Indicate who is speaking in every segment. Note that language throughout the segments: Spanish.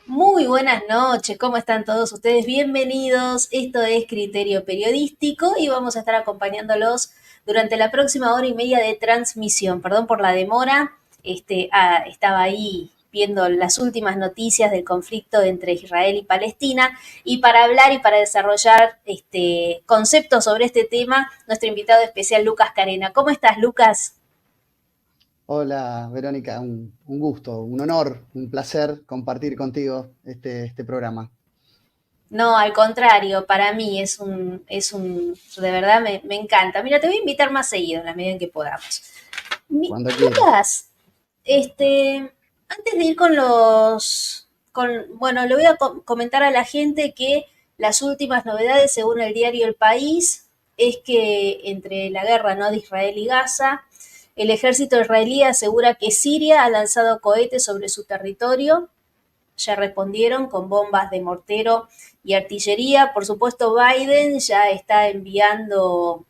Speaker 1: Muy buenas noches, ¿cómo están todos ustedes? Bienvenidos. Esto es Criterio Periodístico y vamos a estar acompañándolos durante la próxima hora y media de transmisión. Perdón por la demora. Estaba ahí viendo las últimas noticias del conflicto entre Israel y Palestina y para hablar y para desarrollar conceptos sobre este tema, nuestro invitado especial Lucas Carena. ¿Cómo estás, Lucas?
Speaker 2: Hola, Verónica, un gusto, un honor, un placer compartir contigo este programa.
Speaker 1: No, al contrario, para mí de verdad me encanta. Mira, te voy a invitar más seguido en la medida en que podamos.
Speaker 2: Cuando quieras.
Speaker 1: Lucas, antes de ir con bueno, le voy a comentar a la gente que las últimas novedades, según el diario El País, es que entre la guerra, ¿no?, de Israel y Gaza, el ejército israelí asegura que Siria ha lanzado cohetes sobre su territorio. Ya respondieron con bombas de mortero y artillería. Por supuesto, Biden ya está enviando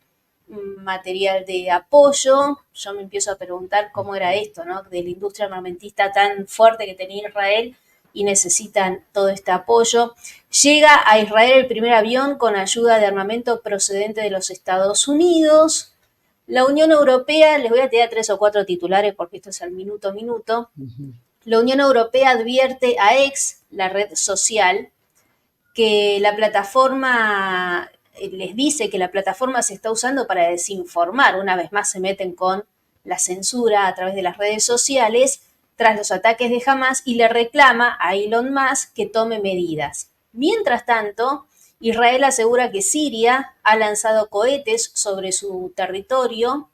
Speaker 1: material de apoyo. Yo me empiezo a preguntar cómo era esto, ¿no? De la industria armamentista tan fuerte que tenía Israel y necesitan todo este apoyo. Llega a Israel el primer avión con ayuda de armamento procedente de los Estados Unidos. La Unión Europea, les voy a tirar tres o cuatro titulares porque esto es al minuto a minuto.
Speaker 2: Ujú.
Speaker 1: La Unión Europea advierte a X, la red social, que la plataforma les dice que la plataforma se está usando para desinformar. Una vez más se meten con la censura a través de las redes sociales tras los ataques de Hamas y le reclama a Elon Musk que tome medidas. Mientras tanto, Israel asegura que Siria ha lanzado cohetes sobre su territorio.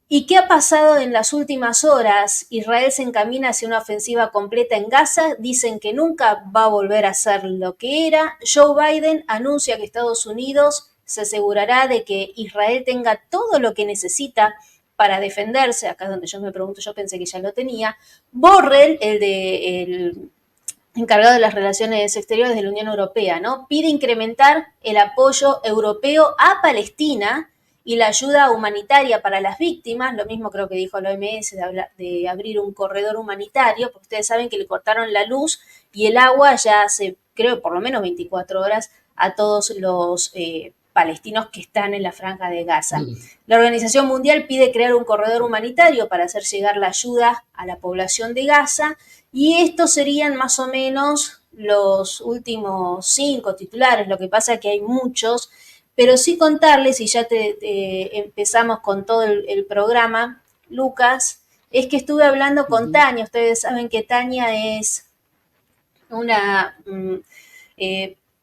Speaker 1: ¿Y qué ha pasado en las últimas horas? Israel se encamina hacia una ofensiva completa en Gaza. Dicen que nunca va a volver a ser lo que era. Joe Biden anuncia que Estados Unidos se asegurará de que Israel tenga todo lo que necesita para defenderse. Acá es donde yo me pregunto, yo pensé que ya lo tenía. Borrell, el encargado de las relaciones exteriores de la Unión Europea, ¿no?, pide incrementar el apoyo europeo a Palestina y la ayuda humanitaria para las víctimas. Lo mismo creo que dijo la OMS de abrir un corredor humanitario, porque ustedes saben que le cortaron la luz y el agua ya hace, creo, por lo menos 24 horas a todos los palestinos que están en la franja de Gaza. La Organización Mundial pide crear un corredor humanitario para hacer llegar la ayuda a la población de Gaza y estos serían más o menos los últimos cinco titulares. Lo que pasa es que hay muchos, pero sí contarles, y ya empezamos con todo el programa, Lucas, es que estuve hablando con
Speaker 2: Ujú.
Speaker 1: Tania. Ustedes saben que Tania es una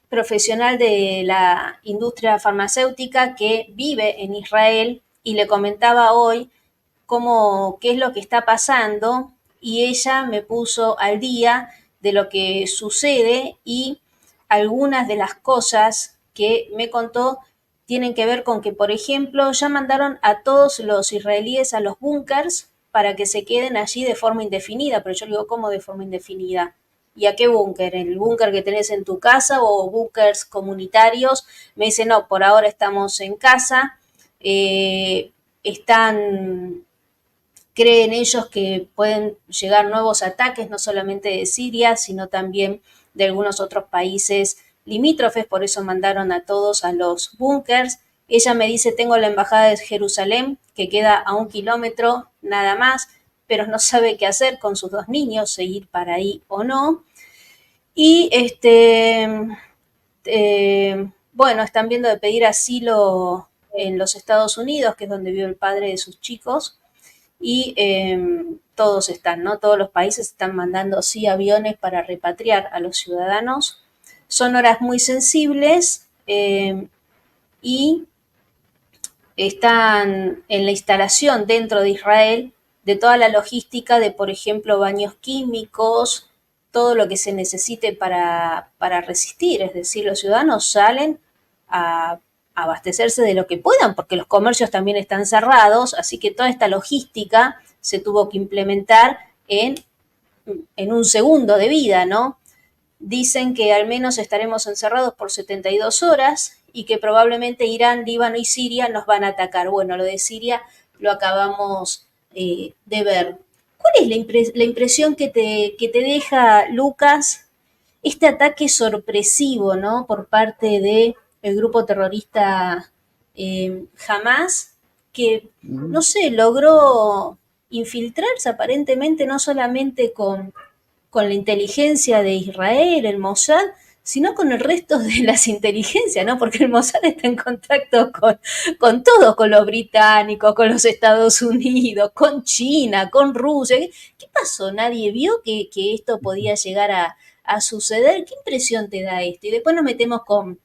Speaker 1: profesional de la industria farmacéutica que vive en Israel y le comentaba hoy qué es lo que está pasando y ella me puso al día de lo que sucede y algunas de las cosas que me contó tienen que ver con que, por ejemplo, ya mandaron a todos los israelíes a los búnkers para que se queden allí de forma indefinida, pero yo le digo, ¿cómo de forma indefinida? ¿Y a qué búnker? ¿El búnker que tenés en tu casa o búnkers comunitarios? Me dice, no, por ahora estamos en casa, están creen ellos que pueden llegar nuevos ataques, no solamente de Siria, sino también de algunos otros países limítrofes, por eso mandaron a todos a los búnkers. Ella me dice, tengo la embajada de Jerusalén, que queda a 1 kilómetro nada más, pero no sabe qué hacer con sus dos niños, seguir para ahí o no. Y bueno, están viendo de pedir asilo en los Estados Unidos, que es donde vive el padre de sus chicos, y todos están, ¿no? Todos los países están mandando sí aviones para repatriar a los ciudadanos. Son horas muy sensibles y están en la instalación dentro de Israel de toda la logística de, por ejemplo, baños químicos, todo lo que se necesite para resistir. Es decir, los ciudadanos salen a abastecerse de lo que puedan, porque los comercios también están cerrados, así que toda esta logística se tuvo que implementar en un segundo de vida, ¿no? Dicen que al menos estaremos encerrados por 72 horas y que probablemente Irán, Líbano y Siria nos van a atacar. Bueno, lo de Siria lo acabamos de ver. ¿Cuál es la impresión que te deja, Lucas, este ataque sorpresivo, ¿no? Por parte de el grupo terrorista Hamas, que, no
Speaker 2: Ujú.
Speaker 1: sé, logró infiltrarse aparentemente no solamente con la inteligencia de Israel, el Mossad, sino con el resto de las inteligencias, ¿no? Porque el Mossad está en contacto con todo, con los británicos, con los Estados Unidos, con China, con Rusia. ¿Qué pasó? ¿Nadie vio que esto podía llegar a suceder? ¿Qué impresión te da esto? Y después nos metemos con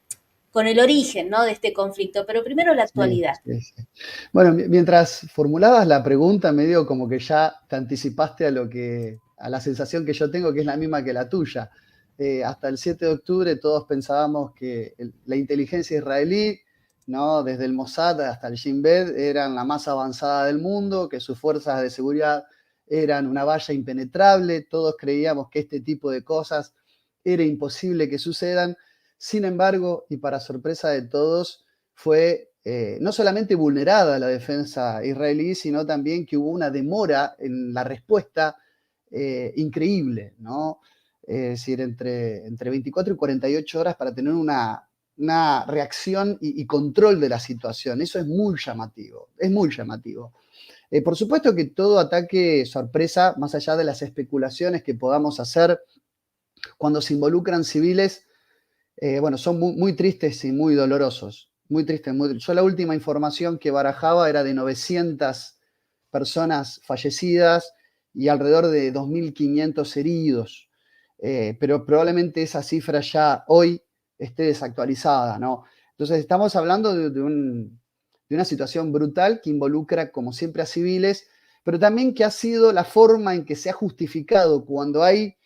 Speaker 1: el origen, ¿no? De este conflicto, pero primero la
Speaker 2: Sí,
Speaker 1: actualidad.
Speaker 2: sí, sí. Bueno, mientras formulabas la pregunta, medio como que ya te anticipaste a la sensación que yo tengo, que es la misma que la tuya. Hasta el 7 de octubre todos pensábamos que la inteligencia israelí, ¿no? Desde el Mossad hasta el Shin Bet, eran la más avanzada del mundo, que sus fuerzas de seguridad eran una valla impenetrable, todos creíamos que este tipo de cosas era imposible que sucedan. Sin embargo, y para sorpresa de todos, fue no solamente vulnerada la defensa israelí, sino también que hubo una demora en la respuesta increíble, ¿no? Es decir, entre 24 y 48 horas para tener una reacción y control de la situación. Eso es muy llamativo, es muy llamativo. Por supuesto que todo ataque sorpresa, más allá de las especulaciones que podamos hacer cuando se involucran civiles, bueno, son muy tristes y muy dolorosos. Muy tristes. Yo la última información que barajaba era de 900 personas fallecidas y alrededor de 2.500 heridos. Pero probablemente esa cifra ya hoy esté desactualizada, ¿no? Entonces estamos hablando de una situación brutal que involucra, como siempre, a civiles, pero también que ha sido la forma en que se ha justificado cuando hay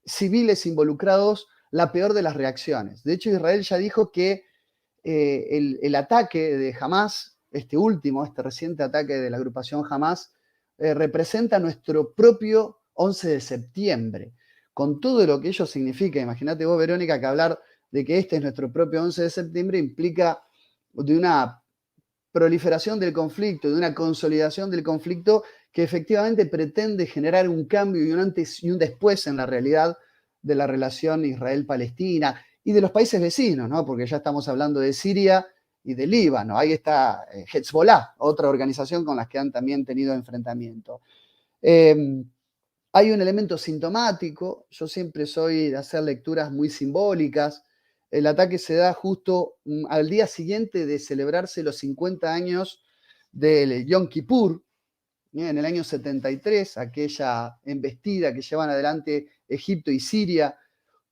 Speaker 2: civiles involucrados la peor de las reacciones. De hecho, Israel ya dijo que el ataque de Hamas, este último, este reciente ataque de la agrupación Hamas, representa nuestro propio 11 de septiembre, con todo lo que ello significa. Imagínate vos, Verónica, que hablar de que este es nuestro propio 11 de septiembre implica de una proliferación del conflicto, de una consolidación del conflicto que efectivamente pretende generar un cambio y un antes y un después en la realidad de la relación Israel-Palestina y de los países vecinos, ¿no? Porque ya estamos hablando de Siria y de Líbano. Ahí está Hezbollah, otra organización con la que han también tenido enfrentamiento. Eh, Hay un elemento sintomático, yo siempre soy de hacer lecturas muy simbólicas. El ataque se da justo al día siguiente de celebrarse los 50 años del Yom Kippur, en el año 73, aquella embestida que llevan adelante Egipto y Siria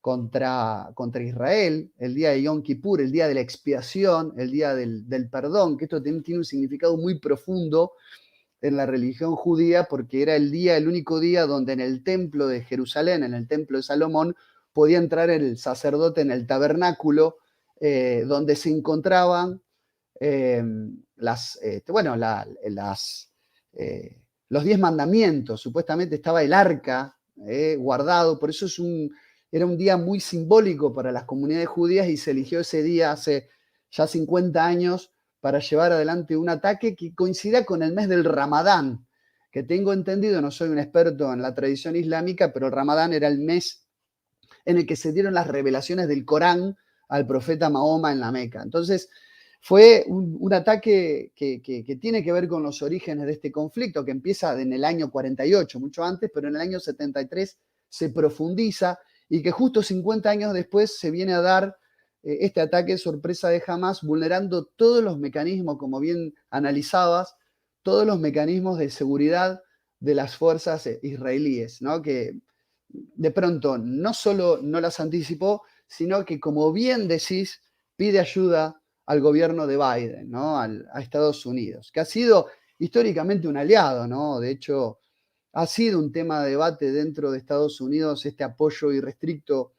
Speaker 2: contra Israel, el día de Yom Kippur, el día de la expiación, el día del perdón, que esto tiene un significado muy profundo en la religión judía porque era el único día donde en el templo de Jerusalén, en el templo de Salomón, podía entrar el sacerdote en el tabernáculo donde se encontraban eh, bueno, los 10 mandamientos. Supuestamente estaba el arca guardado, por eso era un día muy simbólico para las comunidades judías y se eligió ese día hace ya 50 años para llevar adelante un ataque que coincida con el mes del Ramadán, que tengo entendido, no soy un experto en la tradición islámica, pero el Ramadán era el mes en el que se dieron las revelaciones del Corán al profeta Mahoma en la Meca. Entonces, fue un ataque que tiene que ver con los orígenes de este conflicto, que empieza en el año 48, mucho antes, pero en el año 73 se profundiza y que justo 50 años después se viene a dar este ataque sorpresa de Hamas, vulnerando todos los mecanismos, como bien analizabas, todos los mecanismos de seguridad de las fuerzas israelíes, ¿no? Que de pronto no solo no las anticipó, sino que, como bien decís, pide ayuda al gobierno de Biden, ¿no? A Estados Unidos, que ha sido históricamente un aliado, ¿no? De hecho, ha sido un tema de debate dentro de Estados Unidos este apoyo irrestricto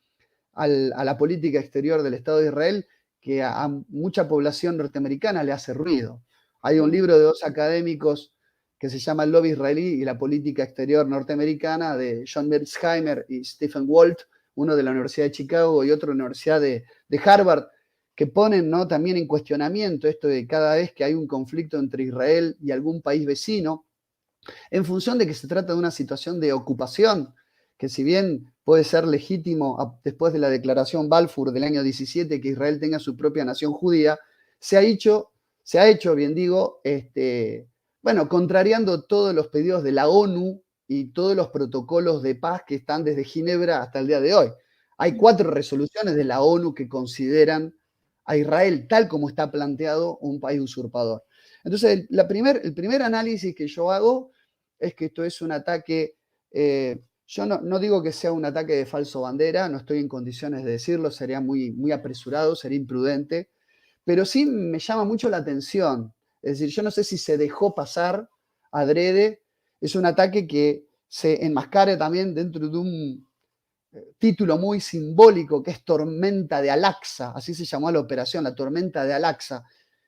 Speaker 2: a la política exterior del Estado de Israel, que a mucha población norteamericana le hace ruido. Hay un libro de dos académicos que se llama El lobby israelí y la política exterior norteamericana, de John Mearsheimer y Stephen Walt, uno de la Universidad de Chicago y otro de la Universidad de Harvard, que ponen, ¿no?, también en cuestionamiento esto de cada vez que hay un conflicto entre Israel y algún país vecino, en función de que se trata de una situación de ocupación, que si bien puede ser legítimo después de la declaración Balfour del año 17 que Israel tenga su propia nación judía, se ha hecho, bien digo, bueno, contrariando todos los pedidos de la ONU y todos los protocolos de paz que están desde Ginebra hasta el día de hoy. Hay 4 resoluciones de la ONU que consideran a Israel, tal como está planteado, un país usurpador. Entonces, el primer análisis que yo hago es que esto es un ataque, yo no digo que sea un ataque de falso bandera, no estoy en condiciones de decirlo, sería muy apresurado, sería imprudente, pero sí me llama mucho la atención. Es decir, yo no sé si se dejó pasar adrede, es un ataque que se enmascara también dentro de un título muy simbólico que es Tormenta de Al-Aqsa, así se llamó la operación, la Tormenta de Al-Aqsa.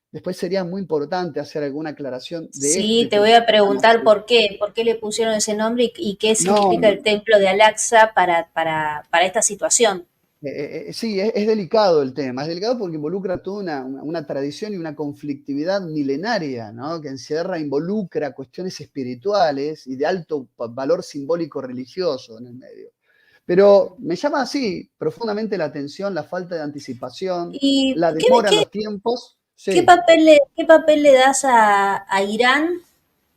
Speaker 2: Después sería muy importante hacer alguna aclaración de
Speaker 1: Sí,
Speaker 2: este
Speaker 1: te voy a
Speaker 2: fenómeno.
Speaker 1: preguntar por qué le pusieron ese nombre y qué
Speaker 2: No,
Speaker 1: significa el templo de Al-Aqsa para esta situación.
Speaker 2: sí, es delicado el tema, es delicado porque involucra toda una tradición y una conflictividad milenaria, ¿no? Que encierra, involucra cuestiones espirituales y de alto valor simbólico religioso en el medio. Pero me llama así profundamente la atención la falta de anticipación,
Speaker 1: ¿Y
Speaker 2: la demora en los tiempos. Sí.
Speaker 1: qué papel le das a Irán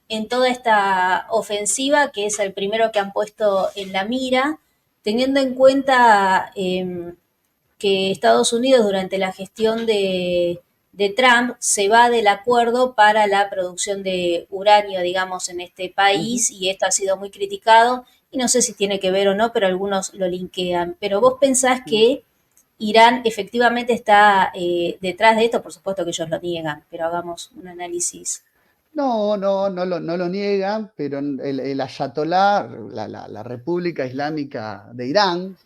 Speaker 1: en toda esta ofensiva, que es el primero que han puesto en la mira, teniendo en cuenta que Estados Unidos durante la gestión de Trump se va del acuerdo para la producción de uranio, digamos, en este
Speaker 2: Ujú.
Speaker 1: país, y esto ha sido muy criticado, y no sé si tiene que ver o no, pero algunos lo linkean. Pero vos pensás que Irán efectivamente está detrás de esto, por supuesto que ellos lo niegan, pero hagamos un análisis.
Speaker 2: No lo niegan, pero el ayatolá, la República Islámica de Irán,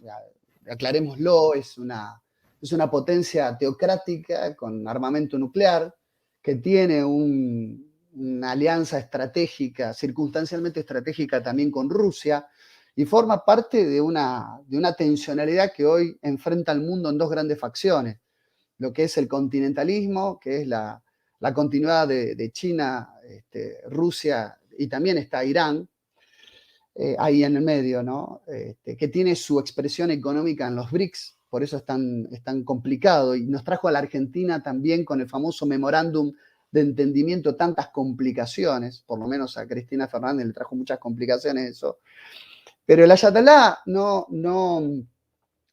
Speaker 2: aclarémoslo, es una potencia teocrática con armamento nuclear que tiene una alianza estratégica, circunstancialmente estratégica también con Rusia, y forma parte de una tensionalidad que hoy enfrenta al mundo en dos grandes facciones, lo que es el continentalismo, que es la continuidad de China, Rusia y también está Irán, ahí en el medio, ¿no? Que tiene su expresión económica en los BRICS, por eso es tan complicado. Y nos trajo a la Argentina también con el famoso memorándum de entendimiento tantas complicaciones, por lo menos a Cristina Fernández le trajo muchas complicaciones eso. Pero el Ayatollah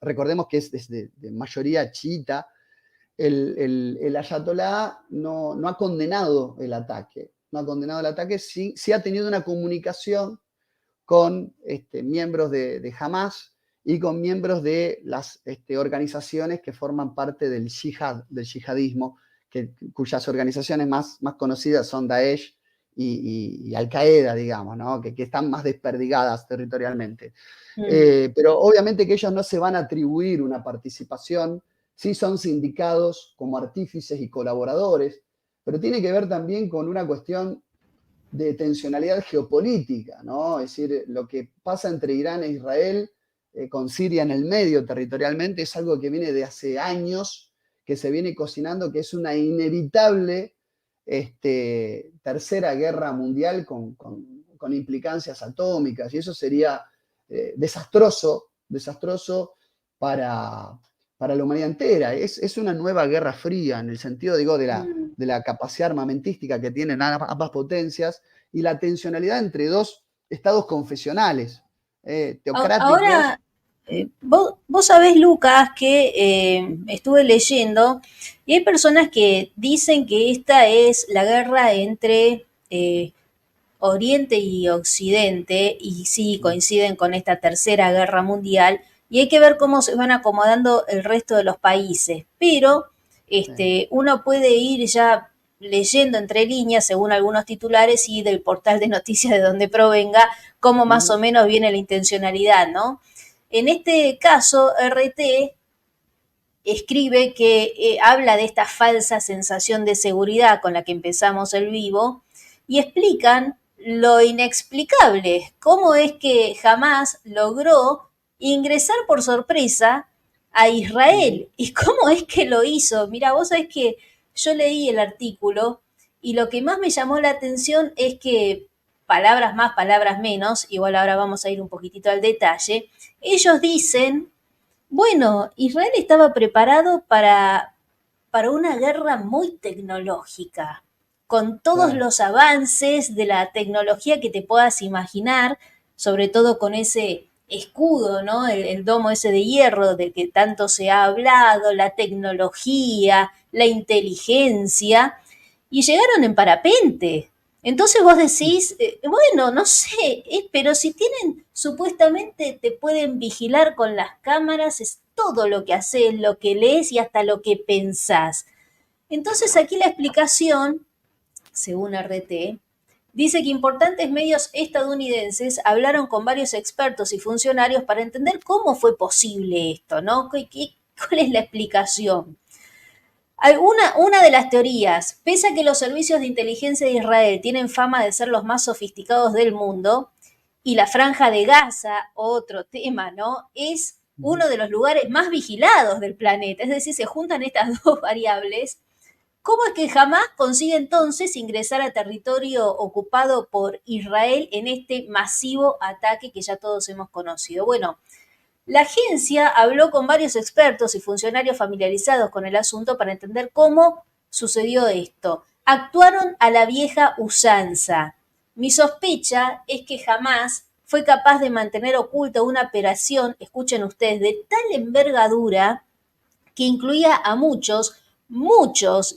Speaker 2: recordemos que es de mayoría chiita, el ayatolá no ha condenado el ataque, no ha condenado el ataque, sí ha tenido una comunicación con miembros de Hamas y con miembros de las organizaciones que forman parte del yihadismo, cuyas organizaciones más conocidas son Daesh y Al-Qaeda, digamos, ¿no? que están más desperdigadas territorialmente.
Speaker 1: Mm.
Speaker 2: Pero obviamente que ellos no se van a atribuir una participación, sí son sindicados como artífices y colaboradores, pero tiene que ver también con una cuestión de tensionalidad geopolítica, ¿no? Es decir, lo que pasa entre Irán e Israel, con Siria en el medio territorialmente, es algo que viene de hace años, que se viene cocinando, que es una inevitable tercera guerra mundial con implicancias atómicas, y eso sería desastroso para, para la humanidad entera. Es una nueva guerra fría, en el sentido, digo,
Speaker 1: Mm.
Speaker 2: de la capacidad armamentística que tienen ambas potencias y la tensionalidad entre dos estados confesionales, teocráticos.
Speaker 1: Ahora, vos sabés, Lucas, que estuve leyendo y hay personas que dicen que esta es la guerra entre Oriente y Occidente, y sí coinciden con esta tercera guerra mundial, y hay que ver cómo se van acomodando el resto de los países. Pero uno puede ir ya leyendo entre líneas, según algunos titulares y del portal de noticias de donde provenga, cómo más o menos viene la intencionalidad, ¿no? En este caso, RT escribe que habla de esta falsa sensación de seguridad con la que empezamos el vivo y explican lo inexplicable, cómo es que jamás logró ingresar por sorpresa a Israel y cómo es que lo hizo. Mira, vos sabés que yo leí el artículo y lo que más me llamó la atención es que palabras más, palabras menos, igual ahora vamos a ir un poquitito al detalle, ellos dicen, bueno, Israel estaba preparado para una guerra muy tecnológica, con todos
Speaker 2: Claro.
Speaker 1: los avances de la tecnología que te puedas imaginar, sobre todo con ese escudo, ¿no? El domo ese de hierro del que tanto se ha hablado, la tecnología, la inteligencia, y llegaron en parapente. Entonces vos decís, bueno, no sé, pero si tienen, supuestamente te pueden vigilar con las cámaras, es todo lo que haces, lo que lees y hasta lo que pensás. Entonces aquí la explicación, según RT, dice que importantes medios estadounidenses hablaron con varios expertos y funcionarios para entender cómo fue posible esto, ¿no? ¿Cuál es la explicación? Una de las teorías, pese a que los servicios de inteligencia de Israel tienen fama de ser los más sofisticados del mundo, y la Franja de Gaza, otro tema, ¿no? Es
Speaker 2: Ujú.
Speaker 1: uno de los lugares más vigilados del planeta, es decir, se juntan estas dos variables. ¿Cómo es que jamás consigue entonces ingresar a territorio ocupado por Israel en este masivo ataque que ya todos hemos conocido? Bueno, la agencia habló con varios expertos y funcionarios familiarizados con el asunto para entender cómo sucedió esto. Actuaron a la vieja usanza. Mi sospecha es que jamás fue capaz de mantener oculta una operación, escuchen ustedes, de tal envergadura que incluía a muchos,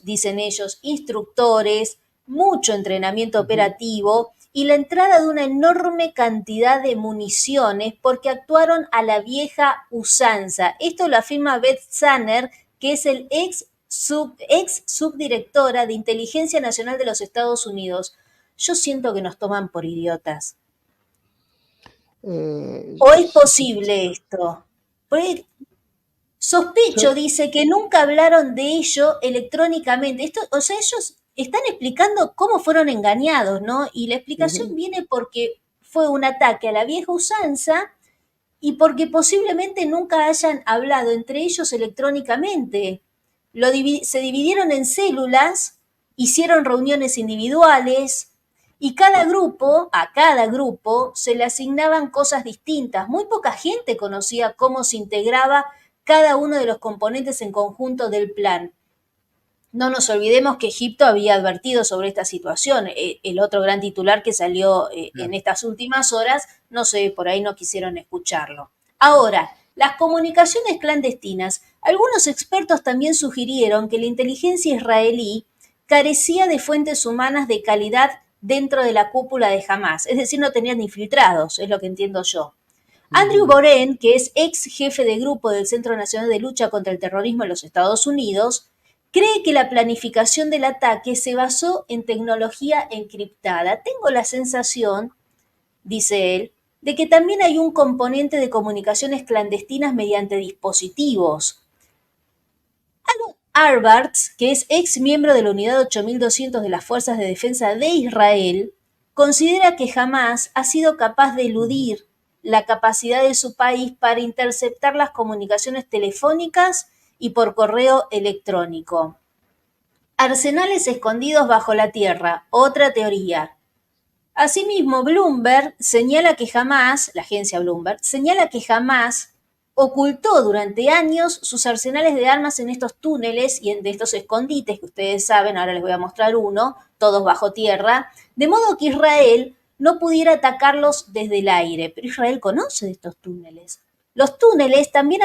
Speaker 1: dicen ellos, instructores, mucho entrenamiento
Speaker 2: Ujú.
Speaker 1: operativo y la entrada de una enorme cantidad de municiones porque actuaron a la vieja usanza. Esto lo afirma Beth Sanner, que es el ex subdirectora de Inteligencia Nacional de los Estados Unidos. Yo siento que nos toman por idiotas.
Speaker 2: Eh,
Speaker 1: ¿O es
Speaker 2: yo,
Speaker 1: posible esto? Porque sospecho,
Speaker 2: yo-
Speaker 1: dice, que nunca hablaron de ello electrónicamente. Esto, o sea, ellos están explicando cómo fueron engañados, ¿no? Y la explicación
Speaker 2: ujú.
Speaker 1: viene porque fue un ataque a la vieja usanza y porque posiblemente nunca hayan hablado entre ellos electrónicamente. Se dividieron en células, hicieron reuniones individuales y a cada grupo se le asignaban cosas distintas. Muy poca gente conocía cómo se integraba cada uno de los componentes en conjunto del plan. No nos olvidemos que Egipto había advertido sobre esta situación. El otro gran titular que salió en
Speaker 2: Claro.
Speaker 1: estas últimas horas, no sé, por ahí no quisieron escucharlo. Ahora, las comunicaciones clandestinas. Algunos expertos también sugirieron que la inteligencia israelí carecía de fuentes humanas de calidad dentro de la cúpula de Hamas, es decir, no tenían infiltrados, es lo que entiendo yo. Andrew
Speaker 2: Ujú.
Speaker 1: Boren, que es ex jefe de grupo del Centro Nacional de Lucha contra el Terrorismo en los Estados Unidos, cree que la planificación del ataque se basó en tecnología encriptada. Tengo la sensación, dice él, de que también hay un componente de comunicaciones clandestinas mediante dispositivos. Arbarts, que es ex miembro de la Unidad 8200 de las Fuerzas de Defensa de Israel, considera que jamás ha sido capaz de
Speaker 2: Ujú.
Speaker 1: eludir la capacidad de su país para interceptar las comunicaciones telefónicas y por correo electrónico. Arsenales escondidos bajo la tierra, otra teoría. Asimismo, Bloomberg señala que jamás, la agencia Bloomberg, señala que jamás ocultó durante años sus arsenales de armas en estos túneles y en estos escondites que ustedes saben, ahora les voy a mostrar uno, todos bajo tierra, de modo que Israel no pudiera atacarlos desde el aire. Pero Israel conoce de estos túneles. Los túneles también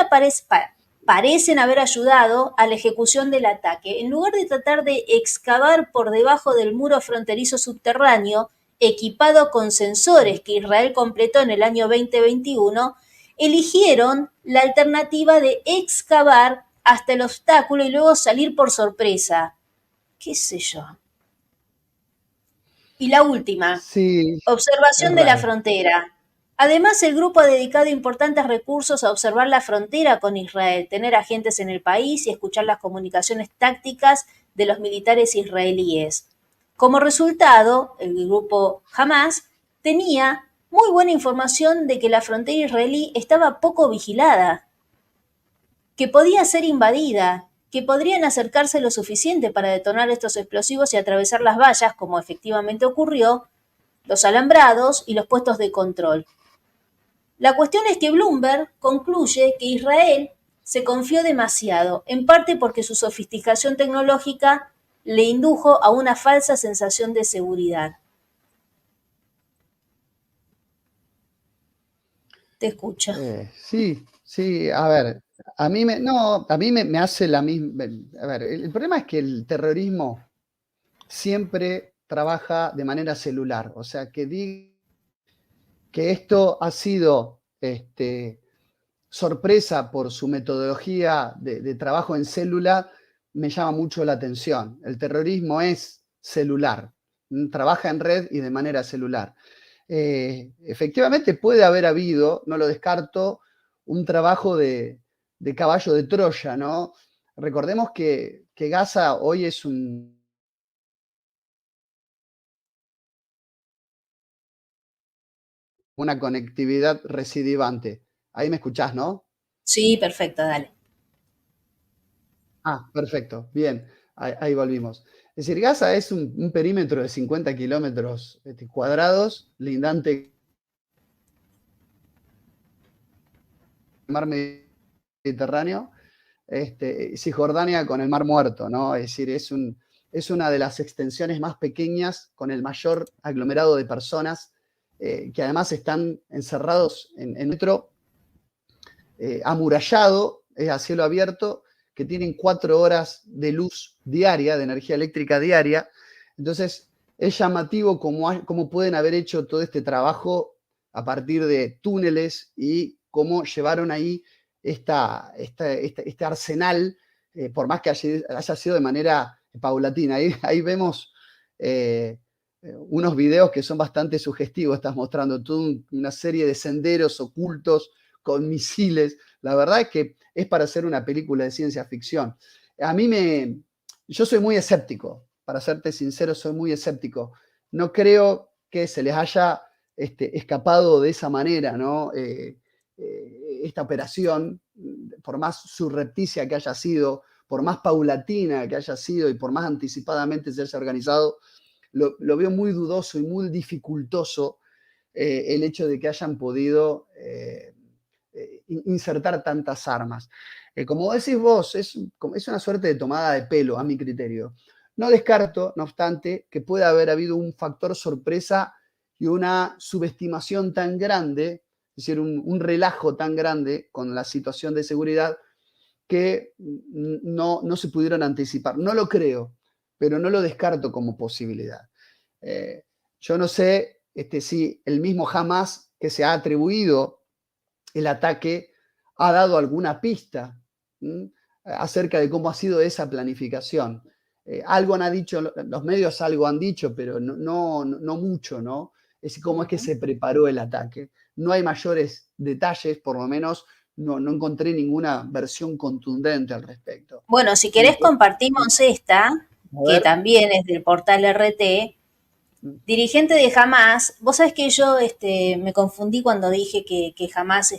Speaker 1: parecen haber ayudado a la ejecución del ataque. En lugar de tratar de excavar por debajo del muro fronterizo subterráneo, equipado con sensores que Israel completó en el año 2021, eligieron la alternativa de excavar hasta el obstáculo y luego salir por sorpresa. ¿Qué sé yo? Y la última,
Speaker 2: Sí, es
Speaker 1: observación de la
Speaker 2: raro.
Speaker 1: frontera. Además, el grupo ha dedicado importantes recursos a observar la frontera con Israel, tener agentes en el país y escuchar las comunicaciones tácticas de los militares israelíes. Como resultado, el grupo Hamas tenía muy buena información de que la frontera israelí estaba poco vigilada, que podía ser invadida, que podrían acercarse lo suficiente para detonar estos explosivos y atravesar las vallas, como efectivamente ocurrió, los alambrados y los puestos de control. La cuestión es que Bloomberg concluye que Israel se confió demasiado, en parte porque su sofisticación tecnológica le indujo a una falsa sensación de seguridad. Te escucho.
Speaker 2: Sí, sí, a ver, a mí me, no, a mí me hace la misma. A ver, el problema es que el terrorismo siempre trabaja de manera celular, o sea, que esto ha sido sorpresa por su metodología de trabajo en célula, me llama mucho la atención. El terrorismo es celular, trabaja en red y de manera celular. Efectivamente puede haber habido, no lo descarto, un trabajo de caballo de Troya, ¿no? Recordemos que Gaza hoy es una conectividad recidivante. Ahí me escuchás, ¿no?
Speaker 1: Sí, perfecto, dale.
Speaker 2: Ah, perfecto, bien, ahí volvimos. Es decir, Gaza es un perímetro de 50 kilómetros cuadrados, lindante mar Mediterráneo, Cisjordania con el Mar Muerto, ¿no? Es decir, es una de las extensiones más pequeñas con el mayor aglomerado de personas que además están encerrados en metro amurallado, a cielo abierto, que tienen 4 horas de luz diaria, de energía eléctrica diaria. Entonces, es llamativo cómo pueden haber hecho todo este trabajo a partir de túneles y cómo llevaron ahí este arsenal, por más que haya sido de manera paulatina. Ahí vemos unos videos que son bastante sugestivos, estás mostrando toda una serie de senderos ocultos con misiles. La verdad es que es para hacer una película de ciencia ficción. Yo soy muy escéptico, para serte sincero, soy muy escéptico. No creo que se les haya escapado de esa manera, ¿no? Esta operación, por más surrepticia que haya sido, por más paulatina que haya sido y por más anticipadamente se haya organizado, lo veo muy dudoso y muy dificultoso el hecho de que hayan podido insertar tantas armas. Como decís vos, es una suerte de tomada de pelo, a mi criterio. No descarto, no obstante, que pueda haber habido un factor sorpresa y una subestimación tan grande, es decir, un relajo tan grande con la situación de seguridad que no se pudieron anticipar. No lo creo, pero no lo descarto como posibilidad. Eh, yo no sé si el mismo Hamas que se ha atribuido el ataque ha dado alguna pista acerca de cómo ha sido esa planificación. Algo han dicho, los medios algo han dicho, pero no mucho, ¿no? Es cómo es que se preparó el ataque. No hay mayores detalles, por lo menos no encontré ninguna versión contundente al respecto.
Speaker 1: Bueno, si querés
Speaker 2: Entonces,
Speaker 1: compartimos esta,
Speaker 2: a
Speaker 1: que
Speaker 2: ver.
Speaker 1: también es del portal RT, dirigente de Hamas. Vos sabés que yo me confundí cuando dije que Hamas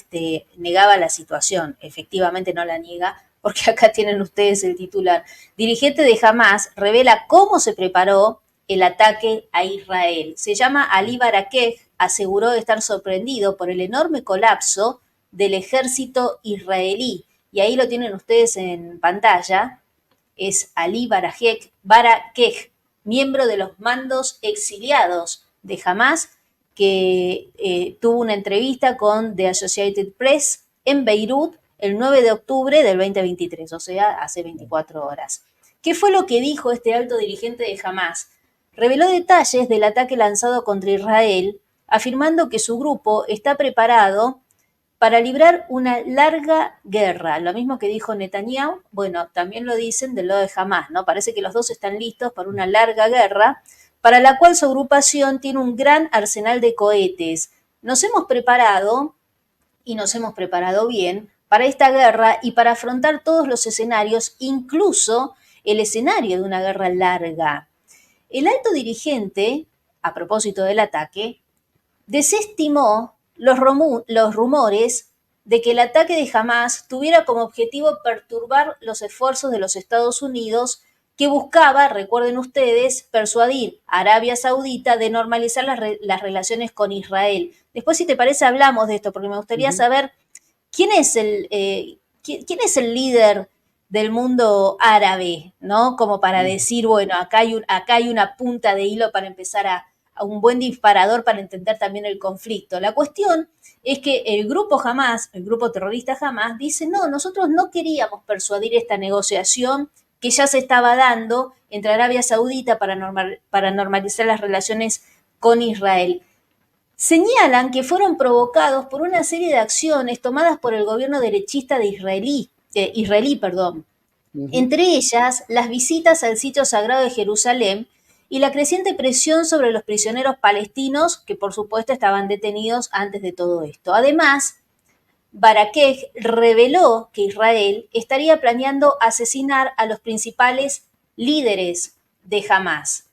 Speaker 1: negaba la situación. Efectivamente no la niega, porque acá tienen ustedes el titular. Dirigente de Hamas revela cómo se preparó el ataque a Israel. Se llama Ali Barakeh, aseguró estar sorprendido por el enorme colapso del ejército israelí. Y ahí lo tienen ustedes en pantalla. Es Ali Barakeh, miembro de los mandos exiliados de Hamas, que tuvo una entrevista con The Associated Press en Beirut el 9 de octubre del 2023, o sea, hace 24 horas. ¿Qué fue lo que dijo este alto dirigente de Hamas? Reveló detalles del ataque lanzado contra Israel, afirmando que su grupo está preparado para librar una larga guerra. Lo mismo que dijo Netanyahu, bueno, también lo dicen del lado de Hamas, ¿no? Parece que los dos están listos para una larga guerra, para la cual su agrupación tiene un gran arsenal de cohetes. Nos hemos preparado, y nos hemos preparado bien, para esta guerra y para afrontar todos los escenarios, incluso el escenario de una guerra larga. El alto dirigente, a propósito del ataque, desestimó los rumores de que el ataque de Hamas tuviera como objetivo perturbar los esfuerzos de los Estados Unidos que buscaba, recuerden ustedes, persuadir a Arabia Saudita de normalizar las relaciones con Israel. Después, si te parece, hablamos de esto, porque me gustaría saber quién es quién es el líder del mundo árabe, ¿no? Como para decir, bueno, acá hay una punta de hilo para empezar a un buen disparador para entender también el conflicto. La cuestión es que el grupo Hamas, el grupo terrorista Hamas, dice, no, nosotros no queríamos persuadir esta negociación que ya se estaba dando entre Arabia Saudita para normalizar las relaciones con Israel. Señalan que fueron provocados por una serie de acciones tomadas por el gobierno derechista de israelí. Entre ellas, las visitas al sitio sagrado de Jerusalén y la creciente presión sobre los prisioneros palestinos que por supuesto estaban detenidos antes de todo esto. Además, Barakeh reveló que Israel estaría planeando asesinar a los principales líderes de Hamas.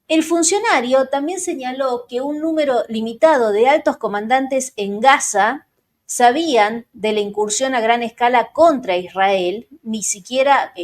Speaker 1: El funcionario también señaló que un número limitado de altos comandantes en Gaza sabían de la incursión a gran escala contra Israel, ni siquiera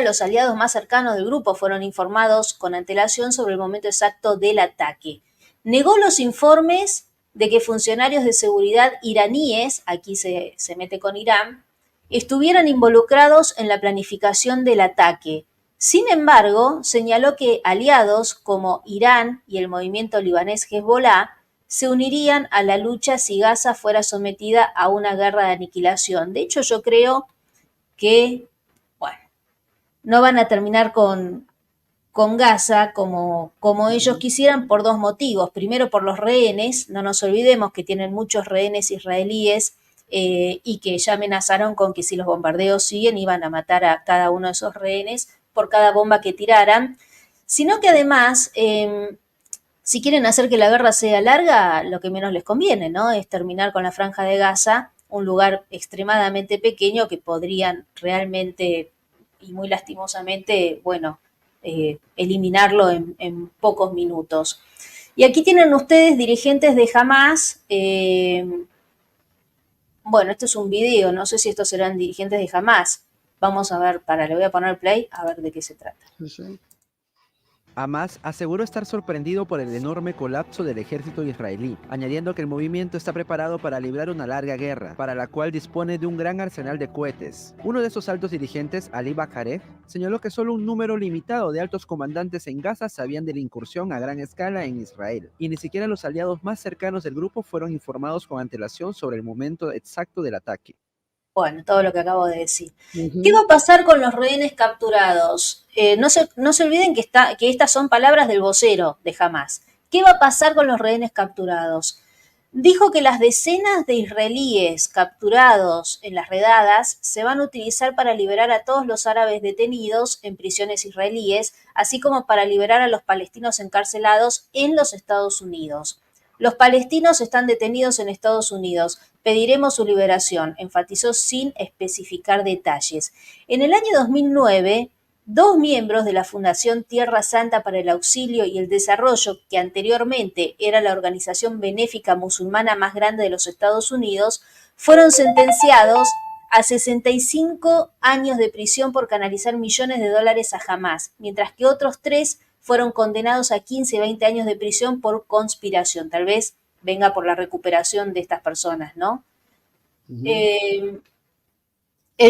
Speaker 1: los aliados más cercanos del grupo fueron informados con antelación sobre el momento exacto del ataque. Negó los informes de que funcionarios de seguridad iraníes, aquí se mete con Irán, estuvieran involucrados en la planificación del ataque. Sin embargo, señaló que aliados como Irán y el movimiento libanés Hezbollah se unirían a la lucha si Gaza fuera sometida a una guerra de aniquilación. De hecho, yo creo que, bueno, no van a terminar con Gaza como ellos quisieran por dos motivos. Primero, por los rehenes. No nos olvidemos que tienen muchos rehenes israelíes y que ya amenazaron con que si los bombardeos siguen iban a matar a cada uno de esos rehenes por cada bomba que tiraran. Sino que además, si quieren hacer que la guerra sea larga, lo que menos les conviene, ¿no? Es terminar con la Franja de Gaza, un lugar extremadamente pequeño que podrían realmente y muy lastimosamente, bueno, eliminarlo en pocos minutos. Y aquí tienen ustedes dirigentes de Hamas. Bueno, este es un video, no sé si estos serán dirigentes de Hamas. Vamos a ver, le voy a poner play a ver de qué se trata.
Speaker 2: Sí.
Speaker 3: Hamas aseguró estar sorprendido por el enorme colapso del ejército israelí, añadiendo que el movimiento está preparado para librar una larga guerra, para la cual dispone de un gran arsenal de cohetes. Uno de esos altos dirigentes, Ali Bakhareh, señaló que solo un número limitado de altos comandantes en Gaza sabían de la incursión a gran escala en Israel, y ni siquiera los aliados más cercanos del grupo fueron informados con antelación sobre el momento exacto del ataque.
Speaker 1: Bueno, todo lo que acabo de decir. ¿Qué va a pasar con los rehenes capturados? No se olviden que estas son palabras del vocero de Hamas. ¿Qué va a pasar con los rehenes capturados? Dijo que las decenas de israelíes capturados en las redadas se van a utilizar para liberar a todos los árabes detenidos en prisiones israelíes, así como para liberar a los palestinos encarcelados en los Estados Unidos. Los palestinos están detenidos en Estados Unidos. Pediremos su liberación, enfatizó sin especificar detalles. En el año 2009, dos miembros de la Fundación Tierra Santa para el Auxilio y el Desarrollo, que anteriormente era la organización benéfica musulmana más grande de los Estados Unidos, fueron sentenciados a 65 años de prisión por canalizar millones de dólares a Hamas, mientras que otros 3 fueron condenados a 15 y 20 años de prisión por conspiración. Tal vez venga por la recuperación de estas personas, ¿no? El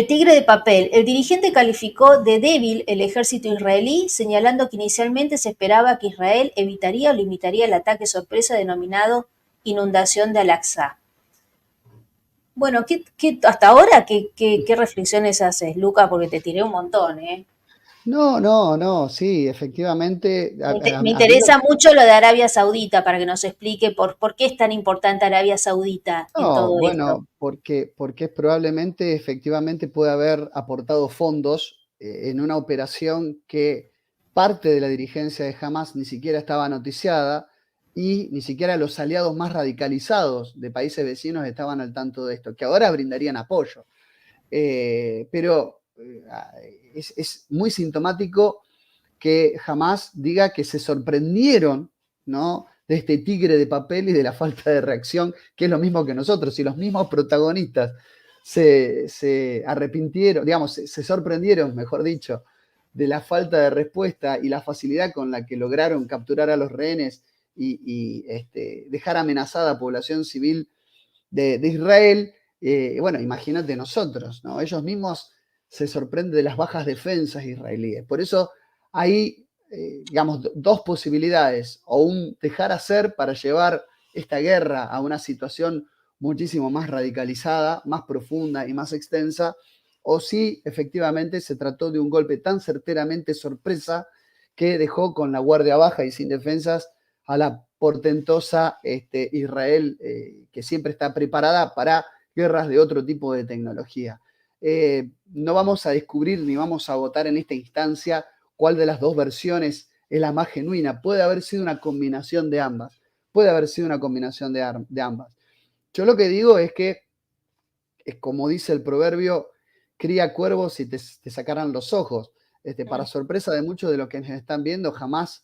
Speaker 1: tigre de papel. El dirigente calificó de débil el ejército israelí, señalando que inicialmente se esperaba que Israel evitaría o limitaría el ataque sorpresa denominado inundación de Al-Aqsa. Bueno, hasta ahora, ¿qué reflexiones haces, Luca? Porque te tiré un montón, ¿eh?
Speaker 2: No, sí, efectivamente.
Speaker 1: Me interesa mucho lo de Arabia Saudita para que nos explique por qué es tan importante Arabia Saudita en
Speaker 2: No,
Speaker 1: todo esto.
Speaker 2: bueno, porque probablemente efectivamente puede haber aportado fondos en una operación que parte de la dirigencia de Hamas ni siquiera estaba noticiada y ni siquiera los aliados más radicalizados de países vecinos estaban al tanto de esto, que ahora brindarían apoyo. Pero es muy sintomático que Hamas diga que se sorprendieron, ¿no?, de este tigre de papel y de la falta de reacción, que es lo mismo que nosotros, y los mismos protagonistas se arrepintieron, digamos, se sorprendieron, mejor dicho, de la falta de respuesta y la facilidad con la que lograron capturar a los rehenes y dejar amenazada a población civil de Israel. Bueno, imagínate nosotros, ¿no? Ellos mismos se sorprenden de las bajas defensas israelíes. Por eso hay, digamos, dos posibilidades, o un dejar hacer para llevar esta guerra a una situación muchísimo más radicalizada, más profunda y más extensa, o si efectivamente se trató de un golpe tan certeramente sorpresa que dejó con la guardia baja y sin defensas a la portentosa Israel, que siempre está preparada para guerras de otro tipo de tecnología. No vamos a descubrir ni vamos a votar en esta instancia cuál de las dos versiones es la más genuina. Puede haber sido una combinación de ambas. Puede haber sido una combinación de ambas. Yo lo que digo es que, es como dice el proverbio, cría cuervos y te sacarán los ojos. Para sorpresa de muchos de los que nos están viendo, Hamás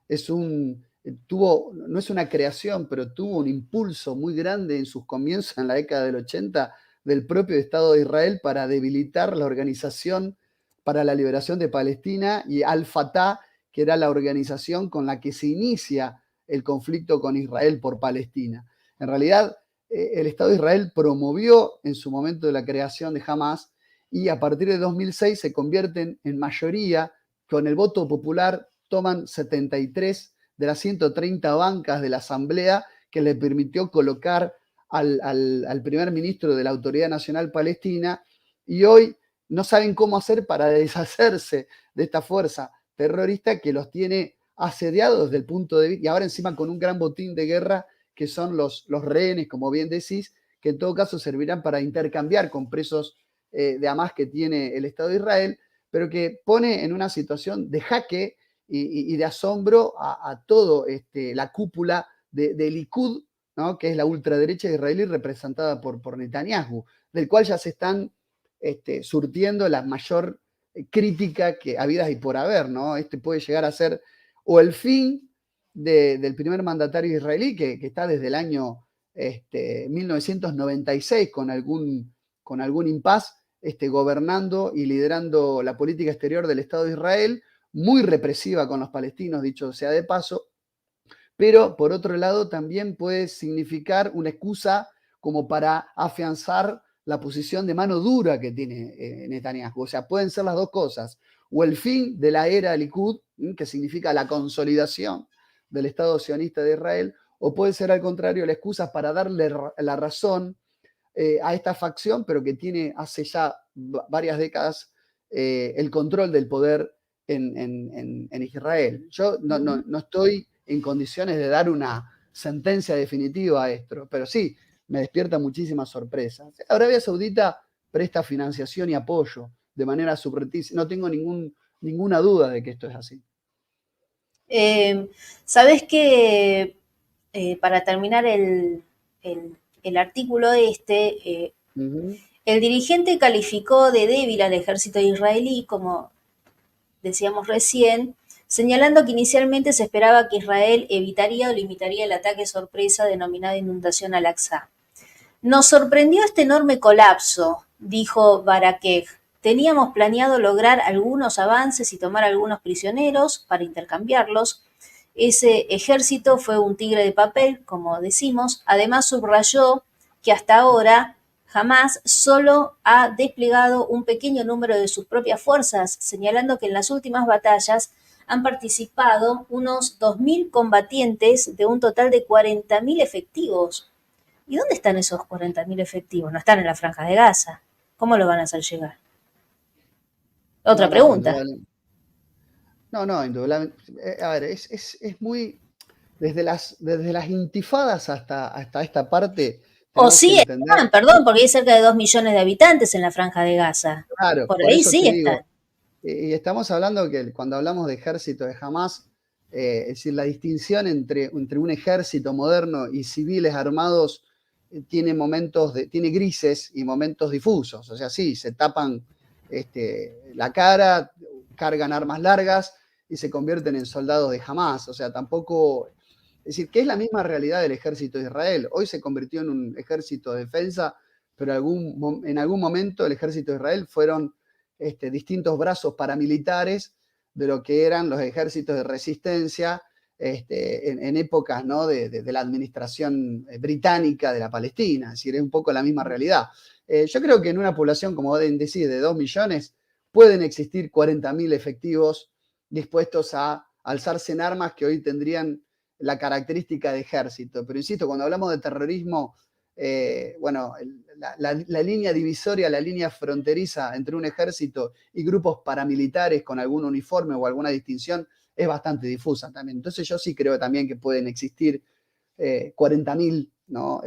Speaker 2: no es una creación, pero tuvo un impulso muy grande en sus comienzos en la década del 80 del propio Estado de Israel para debilitar la Organización para la Liberación de Palestina y Al-Fatah, que era la organización con la que se inicia el conflicto con Israel por Palestina. En realidad, el Estado de Israel promovió en su momento la creación de Hamás y a partir de 2006 se convierten en mayoría, con el voto popular toman 73 de las 130 bancas de la Asamblea, que le permitió colocar al primer ministro de la Autoridad Nacional Palestina, y hoy no saben cómo hacer para deshacerse de esta fuerza terrorista que los tiene asediados desde el punto de vista, y ahora encima con un gran botín de guerra que son los rehenes, como bien decís, que en todo caso servirán para intercambiar con presos de Hamás que tiene el Estado de Israel, pero que pone en una situación de jaque y de asombro a todo la cúpula de Likud, ¿no? Que es la ultraderecha israelí representada por Netanyahu, del cual ya se están surtiendo la mayor crítica que habidas y por haber, ¿no? Puede llegar a ser o el fin del primer mandatario israelí, que está desde el año 1996 con algún impas, gobernando y liderando la política exterior del Estado de Israel, muy represiva con los palestinos, dicho sea de paso, pero por otro lado también puede significar una excusa como para afianzar la posición de mano dura que tiene Netanyahu. O sea, pueden ser las dos cosas, o el fin de la era Likud, que significa la consolidación del Estado sionista de Israel, o puede ser al contrario la excusa para darle la razón a esta facción, pero que tiene hace ya varias décadas el control del poder en Israel. Yo no estoy en condiciones de dar una sentencia definitiva a esto, pero sí, me despierta muchísimas sorpresas. Arabia Saudita presta financiación y apoyo de manera subrepticia. No tengo ninguna duda de que esto es así.
Speaker 1: Sabes que para terminar el artículo el dirigente calificó de débil al ejército israelí, como decíamos recién, señalando que inicialmente se esperaba que Israel evitaría o limitaría el ataque sorpresa denominado inundación al-Aqsa. Nos sorprendió este enorme colapso, dijo Barakeh. Teníamos planeado lograr algunos avances y tomar algunos prisioneros para intercambiarlos. Ese ejército fue un tigre de papel, como decimos. Además, subrayó que hasta ahora Hamás solo ha desplegado un pequeño número de sus propias fuerzas, señalando que en las últimas batallas han participado unos 2.000 combatientes de un total de 40.000 efectivos. ¿Y dónde están esos 40.000 efectivos? No están en la Franja de Gaza. ¿Cómo lo van a hacer llegar? Otra pregunta.
Speaker 2: No, indudablemente. A ver, es muy... Desde las intifadas hasta esta parte...
Speaker 1: O sí están, perdón, porque hay cerca de 2 millones de habitantes en la Franja de Gaza.
Speaker 2: Claro,
Speaker 1: por ahí sí están.
Speaker 2: Y estamos hablando que cuando hablamos de ejército de Hamás, es decir, la distinción entre un ejército moderno y civiles armados tiene tiene grises y momentos difusos. O sea, sí, se tapan la cara, cargan armas largas y se convierten en soldados de Hamás. O sea, tampoco... Es decir, que es la misma realidad del ejército de Israel. Hoy se convirtió en un ejército de defensa, pero en algún momento el ejército de Israel fueron distintos brazos paramilitares de lo que eran los ejércitos de resistencia en épocas, ¿no?, de la administración británica de la Palestina. Es decir, es un poco la misma realidad. Yo creo que en una población, como decís, de 2 millones, pueden existir 40.000 efectivos dispuestos a alzarse en armas que hoy tendrían la característica de ejército. Pero insisto, cuando hablamos de terrorismo, bueno, la línea divisoria, la línea fronteriza entre un ejército y grupos paramilitares con algún uniforme o alguna distinción es bastante difusa también. Entonces yo sí creo también que pueden existir 40.000, ¿no?,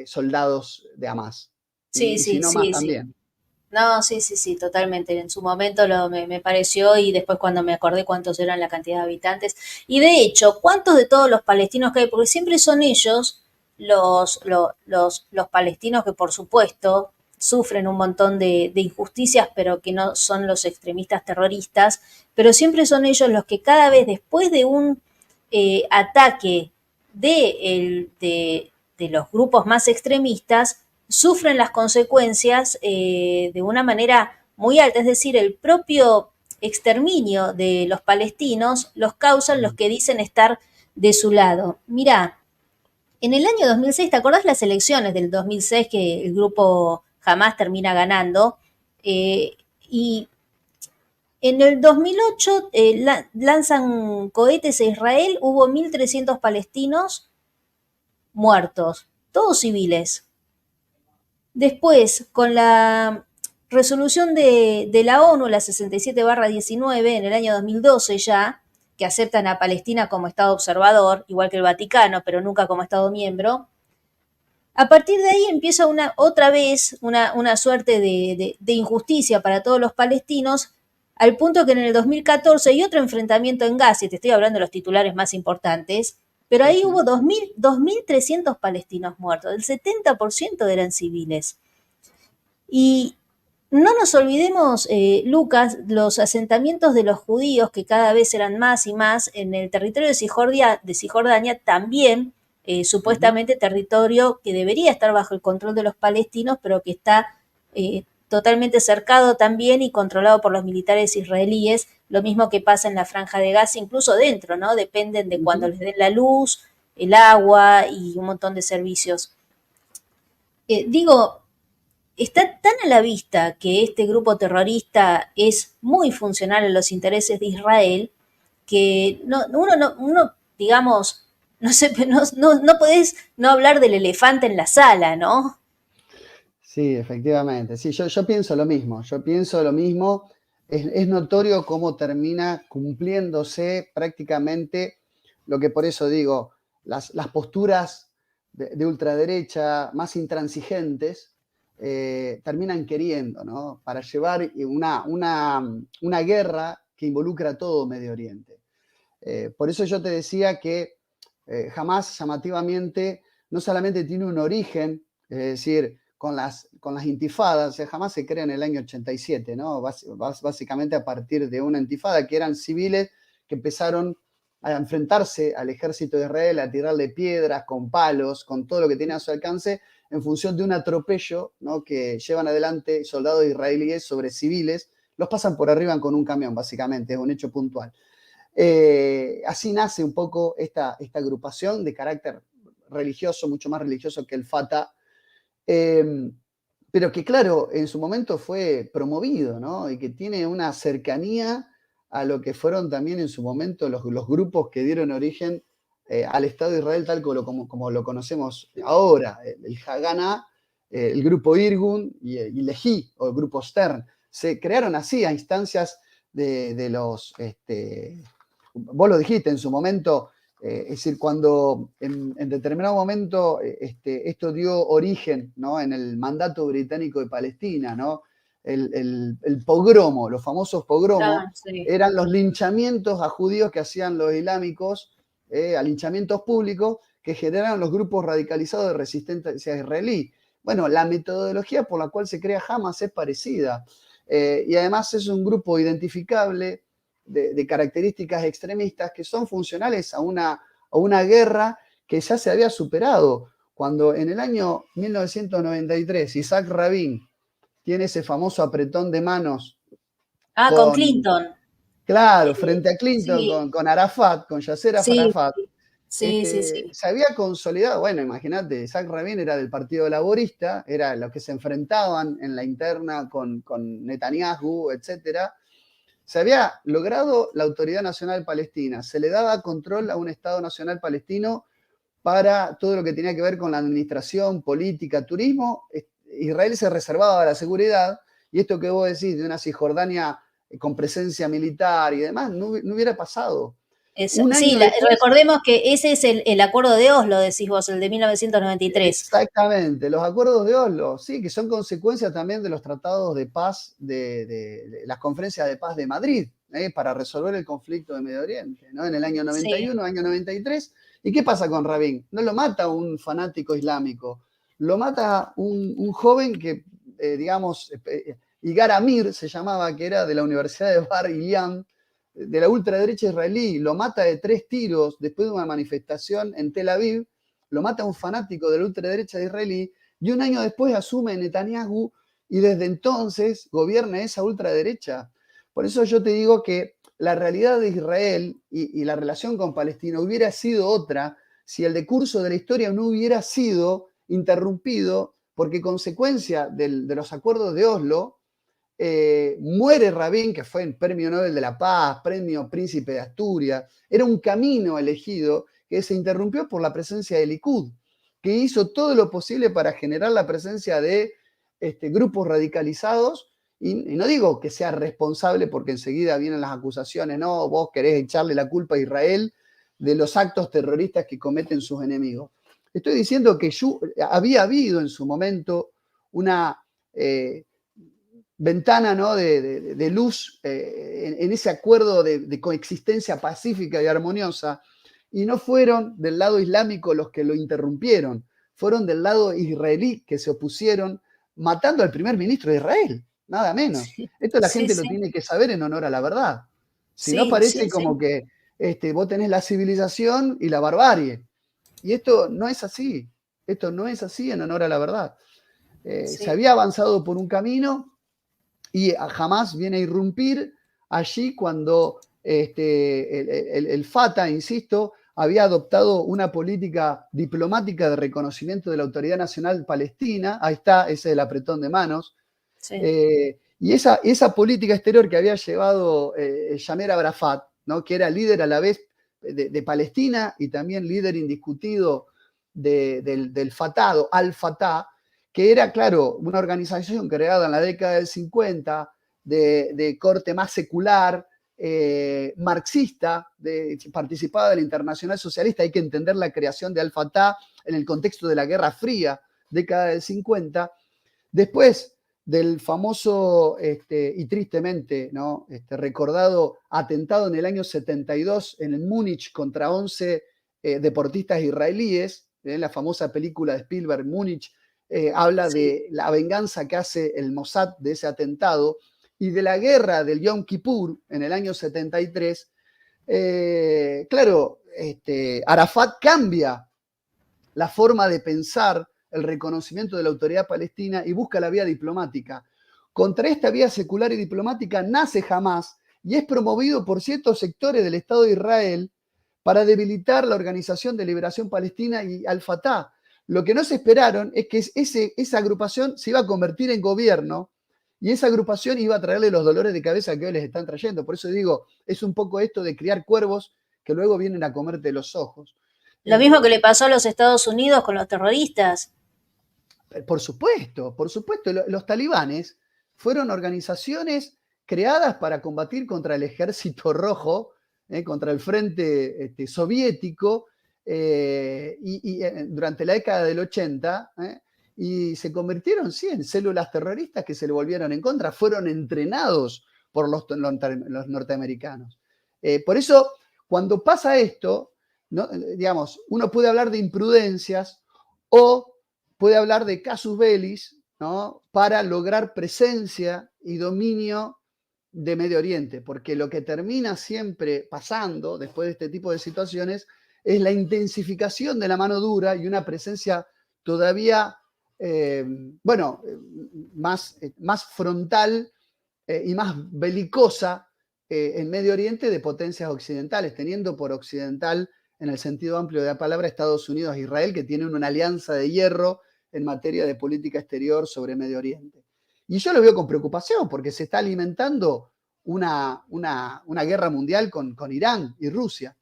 Speaker 2: soldados de Hamas.
Speaker 1: Sí,
Speaker 2: Y si
Speaker 1: sí,
Speaker 2: no más
Speaker 1: sí, sí.
Speaker 2: también.
Speaker 1: No, sí, sí, sí, totalmente. En su momento me pareció y después cuando me acordé cuántos eran la cantidad de habitantes. Y de hecho, ¿cuántos de todos los palestinos que hay? Porque siempre son ellos los palestinos que por supuesto sufren un montón de injusticias, pero que no son los extremistas terroristas, pero siempre son ellos los que cada vez después de un ataque de los grupos más extremistas, sufren las consecuencias de una manera muy alta, es decir, el propio exterminio de los palestinos los causan los que dicen estar de su lado. Mirá, en el año 2006, ¿te acordás las elecciones del 2006 que el grupo Hamas termina ganando? Y en el 2008 lanzan cohetes a Israel, hubo 1.300 palestinos muertos, todos civiles. Después, con la resolución de la ONU, la 67/19, en el año 2012 ya, que aceptan a Palestina como Estado observador, igual que el Vaticano, pero nunca como Estado miembro, a partir de ahí empieza otra vez una suerte de injusticia para todos los palestinos, al punto que en el 2014 hay otro enfrentamiento en Gaza, y te estoy hablando de los titulares más importantes, pero ahí hubo 2.300 palestinos muertos, el 70% eran civiles. Y no nos olvidemos, Lucas, los asentamientos de los judíos, que cada vez eran más y más en el territorio de Cisjordania también, supuestamente territorio que debería estar bajo el control de los palestinos, pero que está totalmente cercado también y controlado por los militares israelíes, lo mismo que pasa en la Franja de Gaza, incluso dentro, ¿no? Dependen de cuando les den la luz, el agua y un montón de servicios. Digo, está tan a la vista que este grupo terrorista es muy funcional a los intereses de Israel que uno digamos, no podés no hablar del elefante en la sala, ¿no?
Speaker 2: Sí, efectivamente. Sí, yo pienso lo mismo. Yo pienso lo mismo. Es notorio cómo termina cumpliéndose prácticamente lo que por eso digo, las posturas de ultraderecha más intransigentes terminan queriendo, ¿no?, para llevar una guerra que involucra a todo Medio Oriente. Por eso yo te decía que Hamas llamativamente no solamente tiene un origen, es decir, con las intifadas, Hamas se crea en el año 87, ¿no? Básicamente a partir de una intifada que eran civiles que empezaron a enfrentarse al ejército de Israel, a tirarle piedras con palos, con todo lo que tenía a su alcance, en función de un atropello, ¿no?, que llevan adelante soldados israelíes sobre civiles, los pasan por arriba con un camión, básicamente, es un hecho puntual. Así nace un poco esta agrupación de carácter religioso, mucho más religioso que el Fatah, pero que claro, en su momento fue promovido, ¿no?, y que tiene una cercanía a lo que fueron también en su momento los grupos que dieron origen al Estado de Israel tal como lo conocemos ahora, el Haganah, el grupo Irgun y Lehi, o el grupo Stern. Se crearon así a instancias de los... vos lo dijiste en su momento, es decir, cuando en determinado momento esto dio origen, ¿no?, en el mandato británico de Palestina, ¿no?, el pogromo, los famosos pogromos,
Speaker 1: Sí.
Speaker 2: eran los linchamientos a judíos que hacían los islámicos, a linchamientos públicos que generaron los grupos radicalizados de resistencia israelí. Bueno, la metodología por la cual se crea Hamas es parecida, y además es un grupo identificable de características extremistas que son funcionales a una guerra que ya se había superado cuando en el año 1993 Isaac Rabin tiene ese famoso apretón de manos
Speaker 1: Con
Speaker 2: con,
Speaker 1: Clinton.
Speaker 2: claro, frente a Clinton,
Speaker 1: Sí,
Speaker 2: con Arafat, con Yasser
Speaker 1: sí,
Speaker 2: Arafat,
Speaker 1: sí.
Speaker 2: se había consolidado, bueno, imagínate, Isaac Rabin era del Partido Laborista, era los que se enfrentaban en la interna con Netanyahu, etcétera. Se había logrado la Autoridad Nacional Palestina, se le daba control a un Estado Nacional Palestino para todo lo que tenía que ver con la administración, política, turismo. Israel se reservaba la seguridad, y esto que vos decís de una Cisjordania con presencia militar y demás, no hubiera pasado. Un
Speaker 1: Sí,
Speaker 2: año después,
Speaker 1: recordemos que ese es el acuerdo de Oslo, decís vos, el de 1993.
Speaker 2: exactamente, los acuerdos de Oslo, sí, que son consecuencia también de los tratados de paz, de las conferencias de paz de Madrid, para resolver el conflicto de Medio Oriente, ¿no? En el año
Speaker 1: Sí,
Speaker 2: 91, año 93. ¿Y qué pasa con Rabin? No lo mata un fanático islámico, lo mata un joven que, digamos, Igar Amir se llamaba, que era de la Universidad de Bar Ilan, de la ultraderecha israelí, lo mata de 3 tiros después de una manifestación en Tel Aviv, lo mata un fanático de la ultraderecha israelí, y un año después asume Netanyahu y desde entonces gobierna esa ultraderecha. Por eso yo te digo que la realidad de Israel y la relación con Palestina hubiera sido otra si el decurso de la historia no hubiera sido interrumpido, porque consecuencia de los acuerdos de Oslo, muere Rabin, que fue el Premio Nobel de la Paz, Premio Príncipe de Asturias. Era un camino elegido que se interrumpió por la presencia de Likud, que hizo todo lo posible para generar la presencia de grupos radicalizados. Y no digo que sea responsable, porque enseguida vienen las acusaciones, no, vos querés echarle la culpa a Israel de los actos terroristas que cometen sus enemigos. Estoy diciendo que había habido en su momento una ventana, ¿no?, de luz en ese acuerdo de coexistencia pacífica y armoniosa, y no fueron del lado islámico los que lo interrumpieron, fueron del lado israelí que se opusieron, matando al primer ministro de Israel, nada menos.
Speaker 1: sí,
Speaker 2: Esto la
Speaker 1: sí,
Speaker 2: gente lo
Speaker 1: sí,
Speaker 2: tiene que saber en honor a la verdad. Si no,
Speaker 1: sí,
Speaker 2: parece
Speaker 1: sí,
Speaker 2: como
Speaker 1: sí,
Speaker 2: que vos tenés la civilización y la barbarie. Y esto no es así. Esto no es así en honor a la verdad. Se
Speaker 1: sí.
Speaker 2: había avanzado por un camino, y jamás viene a irrumpir allí cuando el Fatah, insisto, había adoptado una política diplomática de reconocimiento de la Autoridad Nacional Palestina. Ahí está, ese es el apretón de manos.
Speaker 1: Sí.
Speaker 2: Y esa política exterior que había llevado Yamir Arafat, ¿no?, que era líder a la vez de Palestina y también líder indiscutido del Fatah, al-Fatah, que era, claro, una organización creada en la década del 50, de corte más secular, marxista, participaba de la Internacional Socialista. Hay que entender la creación de Al-Fatah en el contexto de la Guerra Fría, década del 50. Después del famoso y tristemente, ¿no?, recordado atentado en el año 72 en Múnich contra 11 deportistas israelíes, la famosa película de Spielberg, Múnich, habla
Speaker 1: Sí.
Speaker 2: de la venganza que hace el Mossad de ese atentado, y de la guerra del Yom Kippur en el año 73. Claro, Arafat cambia la forma de pensar el reconocimiento de la autoridad palestina y busca la vía diplomática. Contra esta vía secular y diplomática nace Hamás, y es promovido por ciertos sectores del Estado de Israel para debilitar la Organización de Liberación Palestina y Al-Fatah. Lo que no se esperaron es que esa agrupación se iba a convertir en gobierno, y esa agrupación iba a traerle los dolores de cabeza que hoy les están trayendo. Por eso digo, es un poco esto de criar cuervos que luego vienen a comerte los ojos.
Speaker 1: Lo mismo que le pasó a los Estados Unidos con los terroristas.
Speaker 2: Por supuesto, por supuesto. Los talibanes fueron organizaciones creadas para combatir contra el Ejército Rojo, contra el Frente Soviético, durante la década del 80, y se convirtieron, sí, en células terroristas que se le volvieron en contra. Fueron entrenados por los norteamericanos. Por eso, cuando pasa esto, ¿no?, digamos, uno puede hablar de imprudencias o puede hablar de casus bellis, ¿no?, para lograr presencia y dominio de Medio Oriente, porque lo que termina siempre pasando después de este tipo de situaciones es la intensificación de la mano dura y una presencia todavía, más frontal y más belicosa en Medio Oriente de potencias occidentales, teniendo por occidental, en el sentido amplio de la palabra, Estados Unidos e Israel, que tienen una alianza de hierro en materia de política exterior sobre Medio Oriente. Y yo lo veo con preocupación, porque se está alimentando una guerra mundial con Irán y Rusia.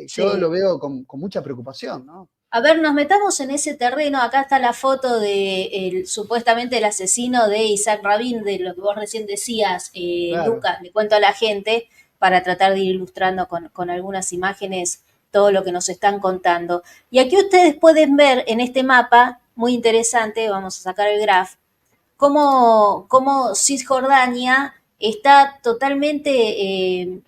Speaker 2: Yo lo veo con mucha preocupación, ¿no?
Speaker 1: A ver, nos metamos en ese terreno. Acá está la foto de supuestamente el asesino de Isaac Rabin, de lo que vos recién decías,
Speaker 2: Claro.
Speaker 1: Lucas. Le cuento a la gente para tratar de ir ilustrando con algunas imágenes todo lo que nos están contando. Y aquí ustedes pueden ver en este mapa, muy interesante, vamos a sacar el graph, cómo Cisjordania está totalmente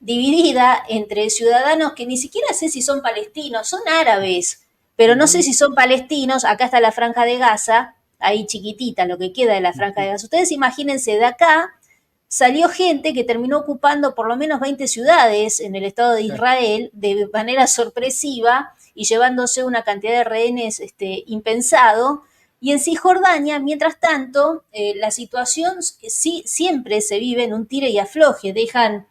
Speaker 1: dividida entre ciudadanos que ni siquiera sé si son palestinos, son árabes, pero no sé si son palestinos. Acá está la Franja de Gaza, ahí chiquitita, lo que queda de la Franja de Gaza. Ustedes imagínense, de acá salió gente que terminó ocupando por lo menos 20 ciudades en el Estado de Israel de manera sorpresiva y llevándose una cantidad de rehenes impensado. Y en Cisjordania, mientras tanto, la situación sí, siempre se vive en un tire y afloje. Dejan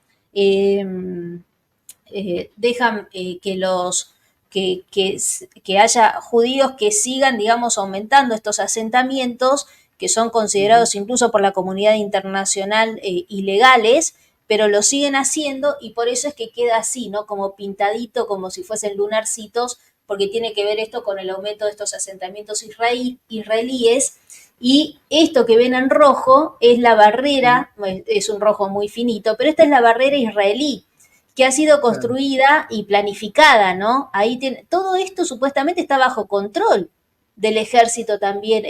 Speaker 1: que haya judíos que sigan, digamos, aumentando estos asentamientos que son considerados incluso por la comunidad internacional ilegales, pero lo siguen haciendo y por eso es que queda así, ¿no? Como pintadito, como si fuesen lunarcitos, porque tiene que ver esto con el aumento de estos asentamientos israelíes. Y esto que ven en rojo es la barrera, es un rojo muy finito, pero esta es la barrera israelí, que ha sido construida y planificada, ¿no? Ahí tiene, todo esto supuestamente está bajo control del ejército también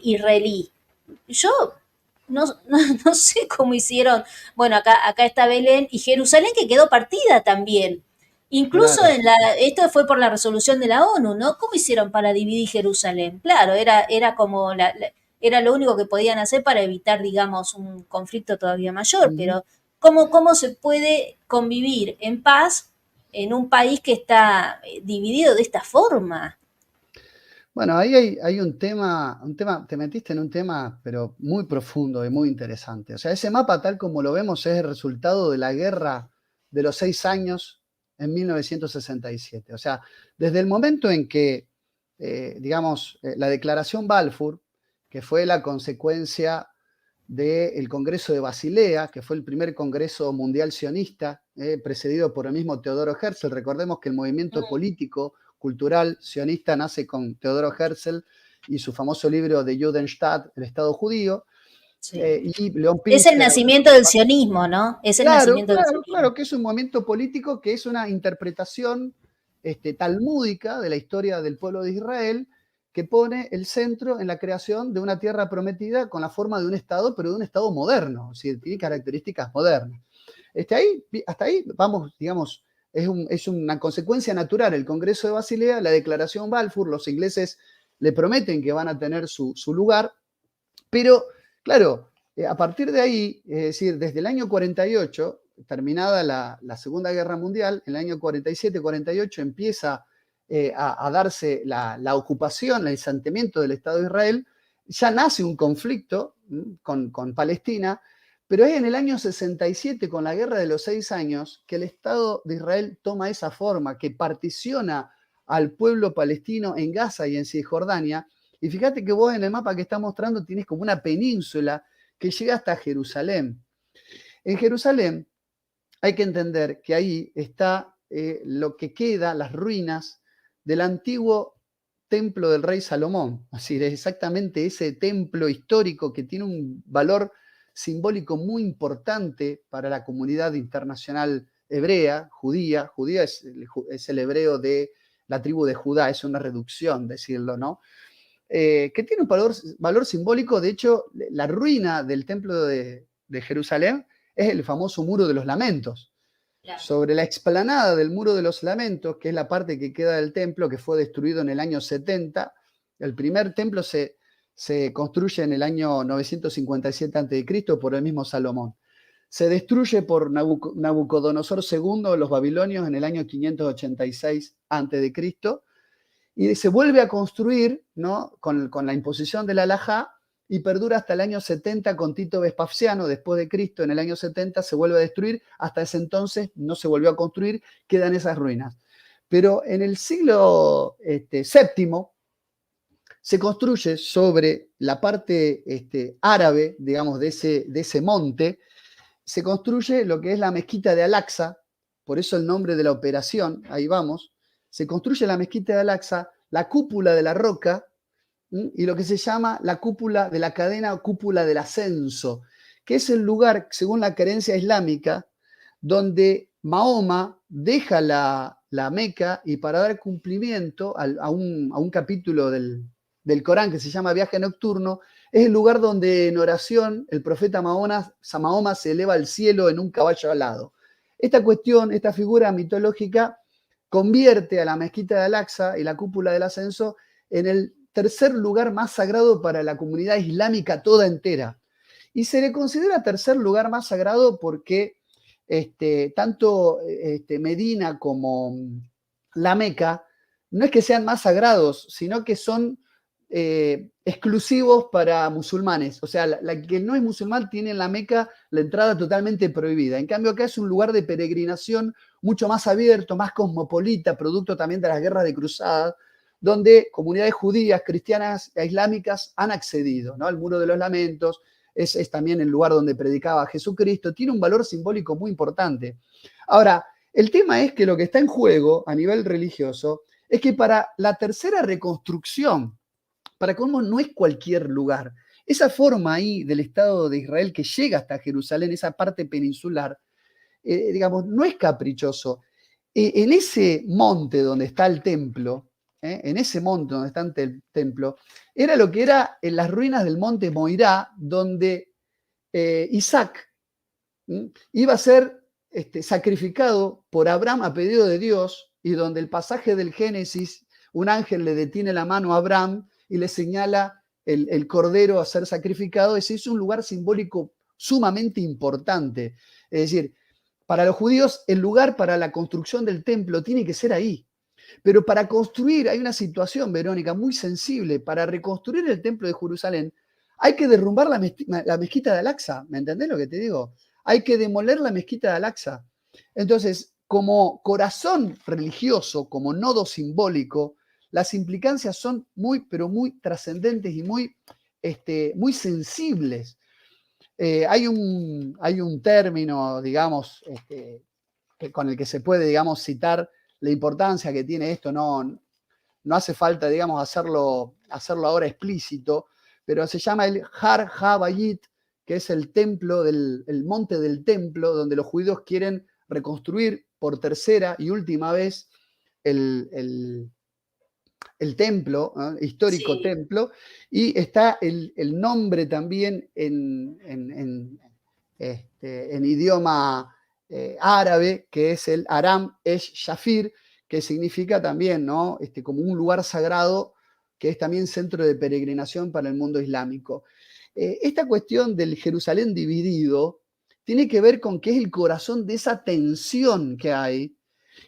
Speaker 1: israelí. Yo no sé cómo hicieron. Bueno, acá está Belén y Jerusalén, que quedó partida también. Incluso
Speaker 2: Claro.
Speaker 1: esto fue por la resolución de la ONU, ¿no? ¿Cómo hicieron para dividir Jerusalén? Claro, era como era lo único que podían hacer para evitar, digamos, un conflicto todavía mayor, pero ¿cómo se puede convivir en paz en un país que está dividido de esta forma?
Speaker 2: Bueno, ahí hay un tema, te metiste en un tema, pero muy profundo y muy interesante. O sea, ese mapa, tal como lo vemos, es el resultado de la guerra de los 6 años en 1967. O sea, desde el momento en que, la declaración Balfour, que fue la consecuencia del Congreso de Basilea, que fue el primer Congreso Mundial Sionista, precedido por el mismo Teodoro Herzl. Recordemos que el movimiento político cultural sionista nace con Teodoro Herzl y su famoso libro de Judenstaat, el Estado judío,
Speaker 1: Sí.
Speaker 2: y Leon
Speaker 1: Es el
Speaker 2: Pinsker.
Speaker 1: nacimiento del sionismo, ¿no? Es el nacimiento del sionismo.
Speaker 2: Claro, que es un movimiento político que es una interpretación talmúdica de la historia del pueblo de Israel, que pone el centro en la creación de una tierra prometida con la forma de un Estado, pero de un Estado moderno, es decir, tiene características modernas. Hasta ahí vamos, digamos, es una consecuencia natural. El Congreso de Basilea, la declaración Balfour, los ingleses le prometen que van a tener su lugar, pero claro, a partir de ahí, es decir, desde el año 48, terminada la Segunda Guerra Mundial, en el año 47-48 empieza a darse la ocupación, el asentamiento del Estado de Israel, ya nace un conflicto con Palestina, pero es en el año 67, con la Guerra de los 6 años, que el Estado de Israel toma esa forma, que particiona al pueblo palestino en Gaza y en Cisjordania. Y fíjate que vos en el mapa que está mostrando tienes como una península que llega hasta Jerusalén. En Jerusalén hay que entender que ahí está lo que queda, las ruinas del antiguo templo del rey Salomón. Así es exactamente ese templo histórico que tiene un valor simbólico muy importante para la comunidad internacional hebrea, judía. Judía es el hebreo de la tribu de Judá, es una reducción decirlo, ¿no? Que tiene un valor simbólico. De hecho, la ruina del templo de Jerusalén es el famoso Muro de los Lamentos. Claro. Sobre la explanada del Muro de los Lamentos, que es la parte que queda del templo, que fue destruido en el año 70, el primer templo se construye en el año 957 a.C. por el mismo Salomón. Se destruye por Nabucodonosor II, los babilonios, en el año 586 a.C., y se vuelve a construir, ¿no?, con la imposición de la halajá, y perdura hasta el año 70 con Tito Vespasiano, después de Cristo, en el año 70 se vuelve a destruir, hasta ese entonces no se volvió a construir, quedan esas ruinas. Pero en el siglo VII se construye sobre la parte árabe, digamos, de ese monte, se construye lo que es la mezquita de Al-Aqsa, por eso el nombre de la operación, ahí vamos, se construye la mezquita de Al-Aqsa, la cúpula de la roca, y lo que se llama la cúpula de la cadena o cúpula del ascenso, que es el lugar, según la creencia islámica, donde Mahoma deja la Meca y para dar cumplimiento a un capítulo del Corán que se llama Viaje Nocturno, es el lugar donde en oración el profeta Mahoma se eleva al cielo en un caballo alado. Esta cuestión, esta figura mitológica, convierte a la mezquita de Al-Aqsa y la cúpula del ascenso en el tercer lugar más sagrado para la comunidad islámica toda entera. Y se le considera tercer lugar más sagrado porque tanto Medina como la Meca no es que sean más sagrados, sino que son exclusivos para musulmanes. O sea, la que no es musulmán tiene en la Meca la entrada totalmente prohibida. En cambio, acá es un lugar de peregrinación mucho más abierto, más cosmopolita, producto también de las guerras de cruzadas, donde comunidades judías, cristianas e islámicas han accedido, ¿no? El Muro de los Lamentos es también el lugar donde predicaba Jesucristo, tiene un valor simbólico muy importante. Ahora, el tema es que lo que está en juego a nivel religioso es que para la tercera reconstrucción, para cómo no es cualquier lugar, esa forma ahí del Estado de Israel que llega hasta Jerusalén, esa parte peninsular, digamos, no es caprichoso. En ese monte donde está el templo, en ese monte donde está el templo, era lo que era en las ruinas del monte Moirá, donde Isaac iba a ser sacrificado por Abraham a pedido de Dios, y donde el pasaje del Génesis, un ángel le detiene la mano a Abraham y le señala el cordero a ser sacrificado. Ese es un lugar simbólico sumamente importante. Es decir, para los judíos el lugar para la construcción del templo tiene que ser ahí. Pero para construir, hay una situación, Verónica, muy sensible. Para reconstruir el templo de Jerusalén hay que derrumbar la mezquita de Al-Aqsa. ¿Me entendés lo que te digo? Hay que demoler la mezquita de Al-Aqsa. Entonces, como corazón religioso, como nodo simbólico, las implicancias son muy, pero muy trascendentes y muy sensibles. Hay un término, digamos, con el que se puede, digamos, citar la importancia que tiene esto. No hace falta, digamos, hacerlo ahora explícito, pero se llama el Har HaBayit, que es el templo, el monte del templo, donde los judíos quieren reconstruir por tercera y última vez el templo, ¿no? Histórico sí. Templo, y está el nombre también en idioma árabe, que es el Aram Esh Shafir, que significa también, ¿no?, como un lugar sagrado, que es también centro de peregrinación para el mundo islámico. Esta cuestión del Jerusalén dividido tiene que ver con que es el corazón de esa tensión que hay,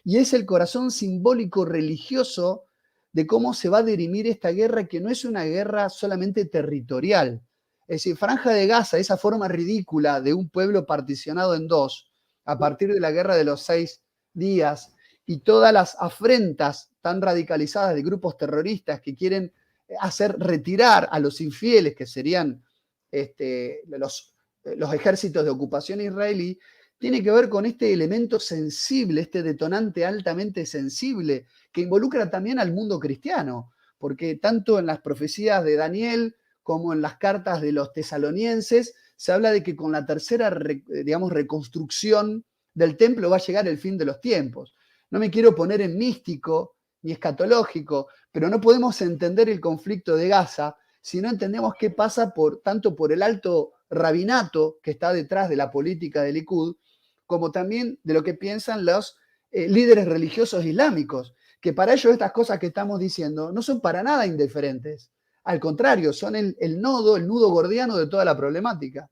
Speaker 2: y es el corazón simbólico religioso de cómo se va a dirimir esta guerra, que no es una guerra solamente territorial. Es decir, Franja de Gaza, esa forma ridícula de un pueblo particionado en dos, a partir de la guerra de los 6 días, y todas las afrentas tan radicalizadas de grupos terroristas que quieren hacer retirar a los infieles, que serían los ejércitos de ocupación israelí, tiene que ver con este elemento sensible, este detonante altamente sensible, que involucra también al mundo cristiano, porque tanto en las profecías de Daniel como en las cartas de los tesalonienses se habla de que con la tercera, digamos, reconstrucción del templo va a llegar el fin de los tiempos. No me quiero poner en místico ni escatológico, pero no podemos entender el conflicto de Gaza si no entendemos qué pasa tanto por el alto rabinato que está detrás de la política del Likud, como también de lo que piensan los líderes religiosos islámicos, que para ellos estas cosas que estamos diciendo no son para nada indiferentes. Al contrario, son el nudo gordiano de toda la problemática.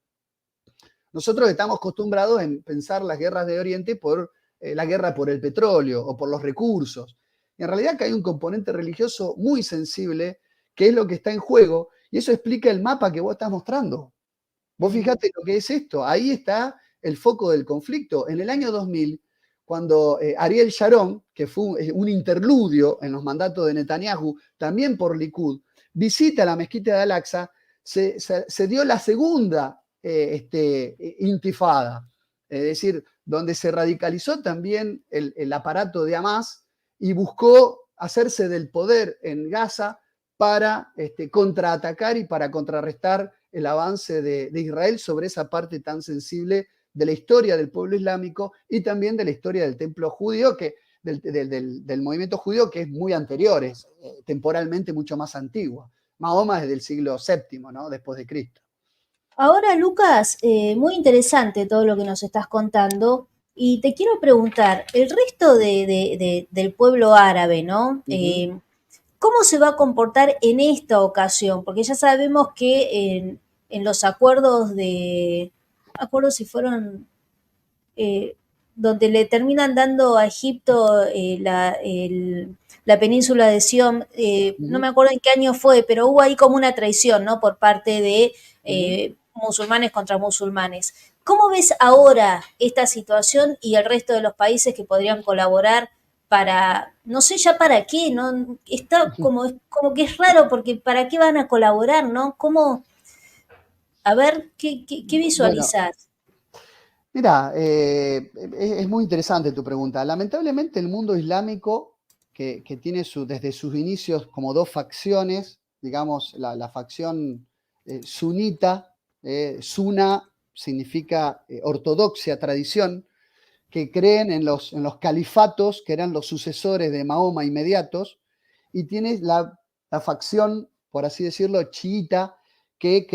Speaker 2: Nosotros estamos acostumbrados en pensar las guerras de Oriente por la guerra por el petróleo o por los recursos. Y en realidad que hay un componente religioso muy sensible, que es lo que está en juego, y eso explica el mapa que vos estás mostrando. Vos fijate lo que es esto, ahí está el foco del conflicto. En el año 2000, cuando Ariel Sharon, que fue un interludio en los mandatos de Netanyahu, también por Likud, visita la mezquita de Al-Aqsa, se dio la segunda intifada, es decir, donde se radicalizó también el aparato de Hamas y buscó hacerse del poder en Gaza para contraatacar y para contrarrestar el avance de Israel sobre esa parte tan sensible de la historia del pueblo islámico y también de la historia del templo judío, del movimiento judío, que es muy anterior, es temporalmente mucho más antigua. Mahoma es del siglo VII, ¿no? Después de Cristo.
Speaker 1: Ahora, Lucas, muy interesante todo lo que nos estás contando. Y te quiero preguntar, el resto del pueblo árabe, ¿no? ¿Cómo se va a comportar en esta ocasión? Porque ya sabemos que en los acuerdos no me acuerdo si fueron, eh, donde le terminan dando a Egipto la península de Sión, no me acuerdo en qué año fue, pero hubo ahí como una traición, ¿no? Por parte de musulmanes contra musulmanes. ¿Cómo ves ahora esta situación y el resto de los países que podrían colaborar para, no sé ya para qué, ¿no? Está como que es raro porque para qué van a colaborar, ¿no? ¿Cómo? A ver, ¿qué
Speaker 2: Bueno,
Speaker 1: visualizás?
Speaker 2: mira, es muy interesante tu pregunta. Lamentablemente el mundo islámico, que tiene desde sus inicios como dos facciones, digamos, la facción sunita, suna significa ortodoxia, tradición, que creen en los califatos, que eran los sucesores de Mahoma inmediatos, y tienes la facción, por así decirlo, chiita, que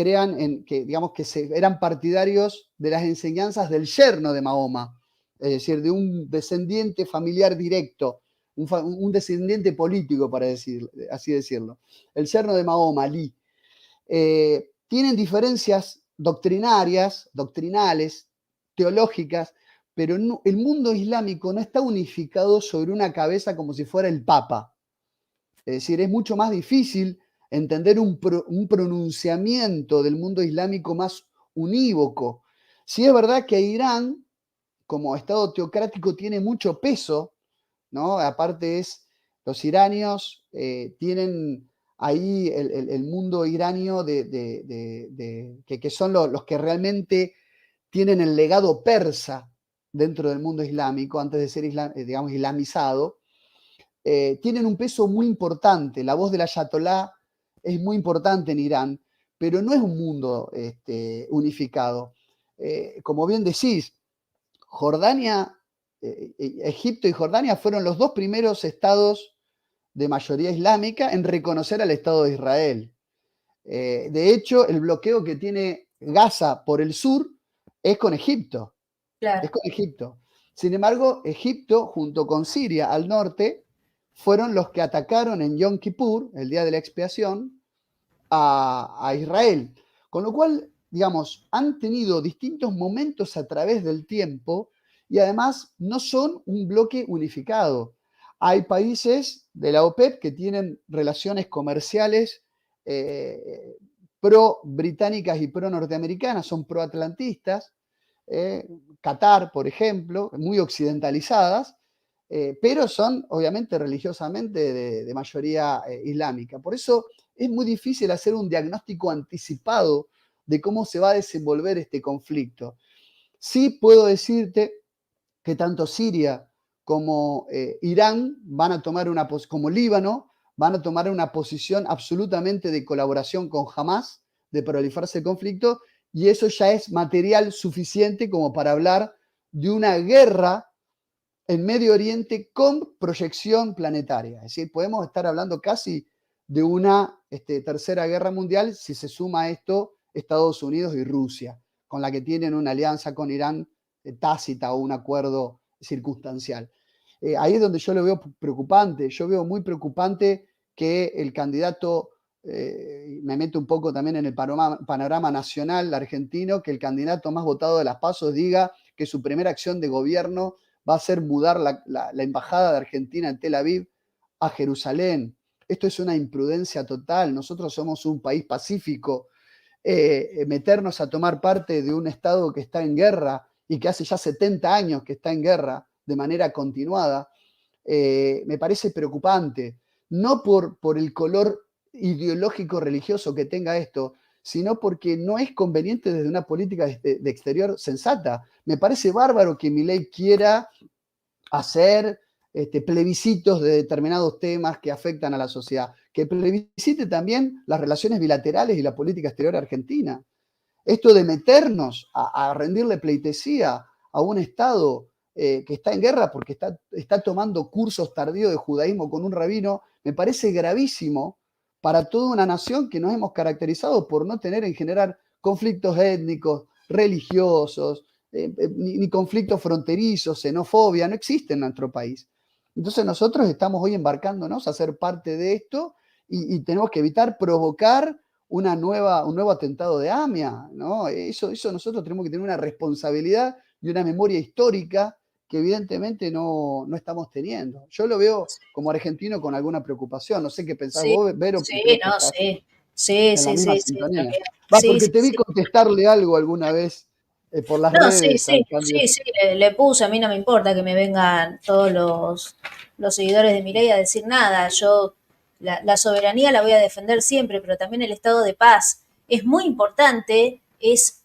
Speaker 2: digamos, eran partidarios de las enseñanzas del yerno de Mahoma, es decir, de un descendiente familiar directo, un descendiente político, para así decirlo. El yerno de Mahoma, Ali. Tienen diferencias doctrinales, teológicas, pero el mundo islámico no está unificado sobre una cabeza como si fuera el Papa. Es decir, es mucho más difícil entender un pronunciamiento del mundo islámico más unívoco. Sí es verdad que Irán, como Estado teocrático, tiene mucho peso, ¿no? Aparte los iranios tienen ahí el mundo iranio que son los que realmente tienen el legado persa dentro del mundo islámico, antes de ser digamos, islamizado, tienen un peso muy importante. La voz del ayatolá es muy importante en Irán, pero no es un mundo unificado. Como bien decís, Jordania, Egipto y Jordania fueron los dos primeros estados de mayoría islámica en reconocer al Estado de Israel. De hecho, el bloqueo que tiene Gaza por el sur es con Egipto.
Speaker 1: Claro.
Speaker 2: Es con Egipto. Sin embargo, Egipto, junto con Siria al norte, fueron los que atacaron en Yom Kippur, el día de la expiación, a Israel. Con lo cual, digamos, han tenido distintos momentos a través del tiempo y además no son un bloque unificado. Hay países de la OPEP que tienen relaciones comerciales pro-británicas y pro-norteamericanas, son pro-atlantistas, Qatar, por ejemplo, muy occidentalizadas, pero son obviamente religiosamente de mayoría islámica. Por eso es muy difícil hacer un diagnóstico anticipado de cómo se va a desenvolver este conflicto. Sí puedo decirte que tanto Siria como Irán van a tomar como Líbano, van a tomar una posición absolutamente de colaboración con Hamas, de proliferarse el conflicto, y eso ya es material suficiente como para hablar de una guerra en Medio Oriente con proyección planetaria. Es decir, podemos estar hablando casi de una tercera guerra mundial si se suma a esto Estados Unidos y Rusia, con la que tienen una alianza con Irán tácita o un acuerdo circunstancial. Ahí es donde yo lo veo preocupante. Yo veo muy preocupante que el candidato, me meto un poco también en el panorama nacional argentino, que el candidato más votado de las PASO diga que su primera acción de gobierno va a ser mudar la embajada de Argentina en Tel Aviv a Jerusalén. Esto es una imprudencia total. Nosotros somos un país pacífico. Meternos a tomar parte de un Estado que está en guerra y que hace ya 70 años que está en guerra de manera continuada, me parece preocupante. No por el color ideológico religioso que tenga esto, sino porque no es conveniente desde una política de exterior sensata. Me parece bárbaro que Milei quiera hacer plebiscitos de determinados temas que afectan a la sociedad, que plebiscite también las relaciones bilaterales y la política exterior argentina. Esto de meternos a rendirle pleitesía a un Estado que está en guerra porque está tomando cursos tardíos de judaísmo con un rabino, me parece gravísimo para toda una nación que nos hemos caracterizado por no tener en general conflictos étnicos, religiosos, ni conflictos fronterizos, xenofobia, no existe en nuestro país. Entonces nosotros estamos hoy embarcándonos a ser parte de esto y tenemos que evitar provocar un nuevo atentado de AMIA, ¿no? Eso nosotros tenemos que tener una responsabilidad y una memoria histórica que evidentemente no estamos teniendo. Yo lo veo como argentino con alguna preocupación. No sé qué pensás
Speaker 1: Sí,
Speaker 2: vos, Vero,
Speaker 1: sí,
Speaker 2: creo que
Speaker 1: no,
Speaker 2: estás
Speaker 1: sí, sí,
Speaker 2: en la
Speaker 1: sí,
Speaker 2: misma
Speaker 1: sí, sí,
Speaker 2: sintonía.
Speaker 1: también.
Speaker 2: Va,
Speaker 1: Sí,
Speaker 2: porque
Speaker 1: sí,
Speaker 2: te vi
Speaker 1: sí.
Speaker 2: contestarle algo alguna vez por las
Speaker 1: No, sí,
Speaker 2: redes
Speaker 1: sí,
Speaker 2: al cambio.
Speaker 1: sí, sí, le puse, a mí no me importa que me vengan todos los seguidores de Milei a decir nada. Yo la soberanía la voy a defender siempre, pero también el estado de paz es muy importante, es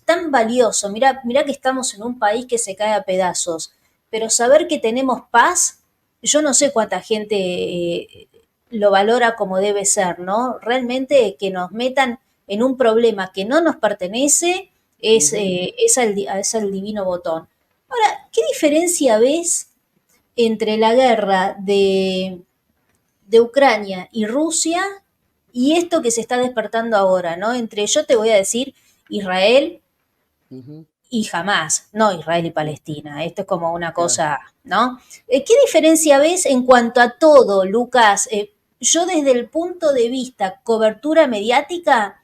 Speaker 1: tan valioso. Mirá que estamos en un país que se cae a pedazos, pero saber que tenemos paz, yo no sé cuánta gente lo valora como debe ser, ¿no? Realmente que nos metan en un problema que no nos pertenece
Speaker 2: Ujú.
Speaker 1: es el divino botón. Ahora, ¿qué diferencia ves entre la guerra de Ucrania y Rusia y esto que se está despertando ahora, ¿no? Entre, yo te voy a decir, Israel
Speaker 2: Ujú.
Speaker 1: y Hamas, no Israel y Palestina. Esto es como una
Speaker 2: Claro.
Speaker 1: cosa, ¿no? ¿Qué diferencia ves en cuanto a todo, Lucas? Yo desde el punto de vista cobertura mediática,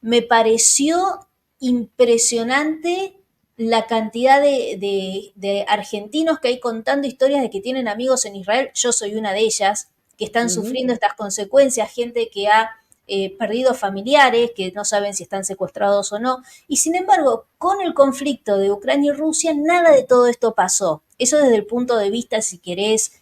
Speaker 1: me pareció impresionante la cantidad de argentinos que hay contando historias de que tienen amigos en Israel. Yo soy una de ellas, que están
Speaker 2: Ujú.
Speaker 1: sufriendo estas consecuencias, gente que ha perdido familiares, que no saben si están secuestrados o no. Y sin embargo, con el conflicto de Ucrania y Rusia, nada de todo esto pasó. Eso desde el punto de vista, si querés,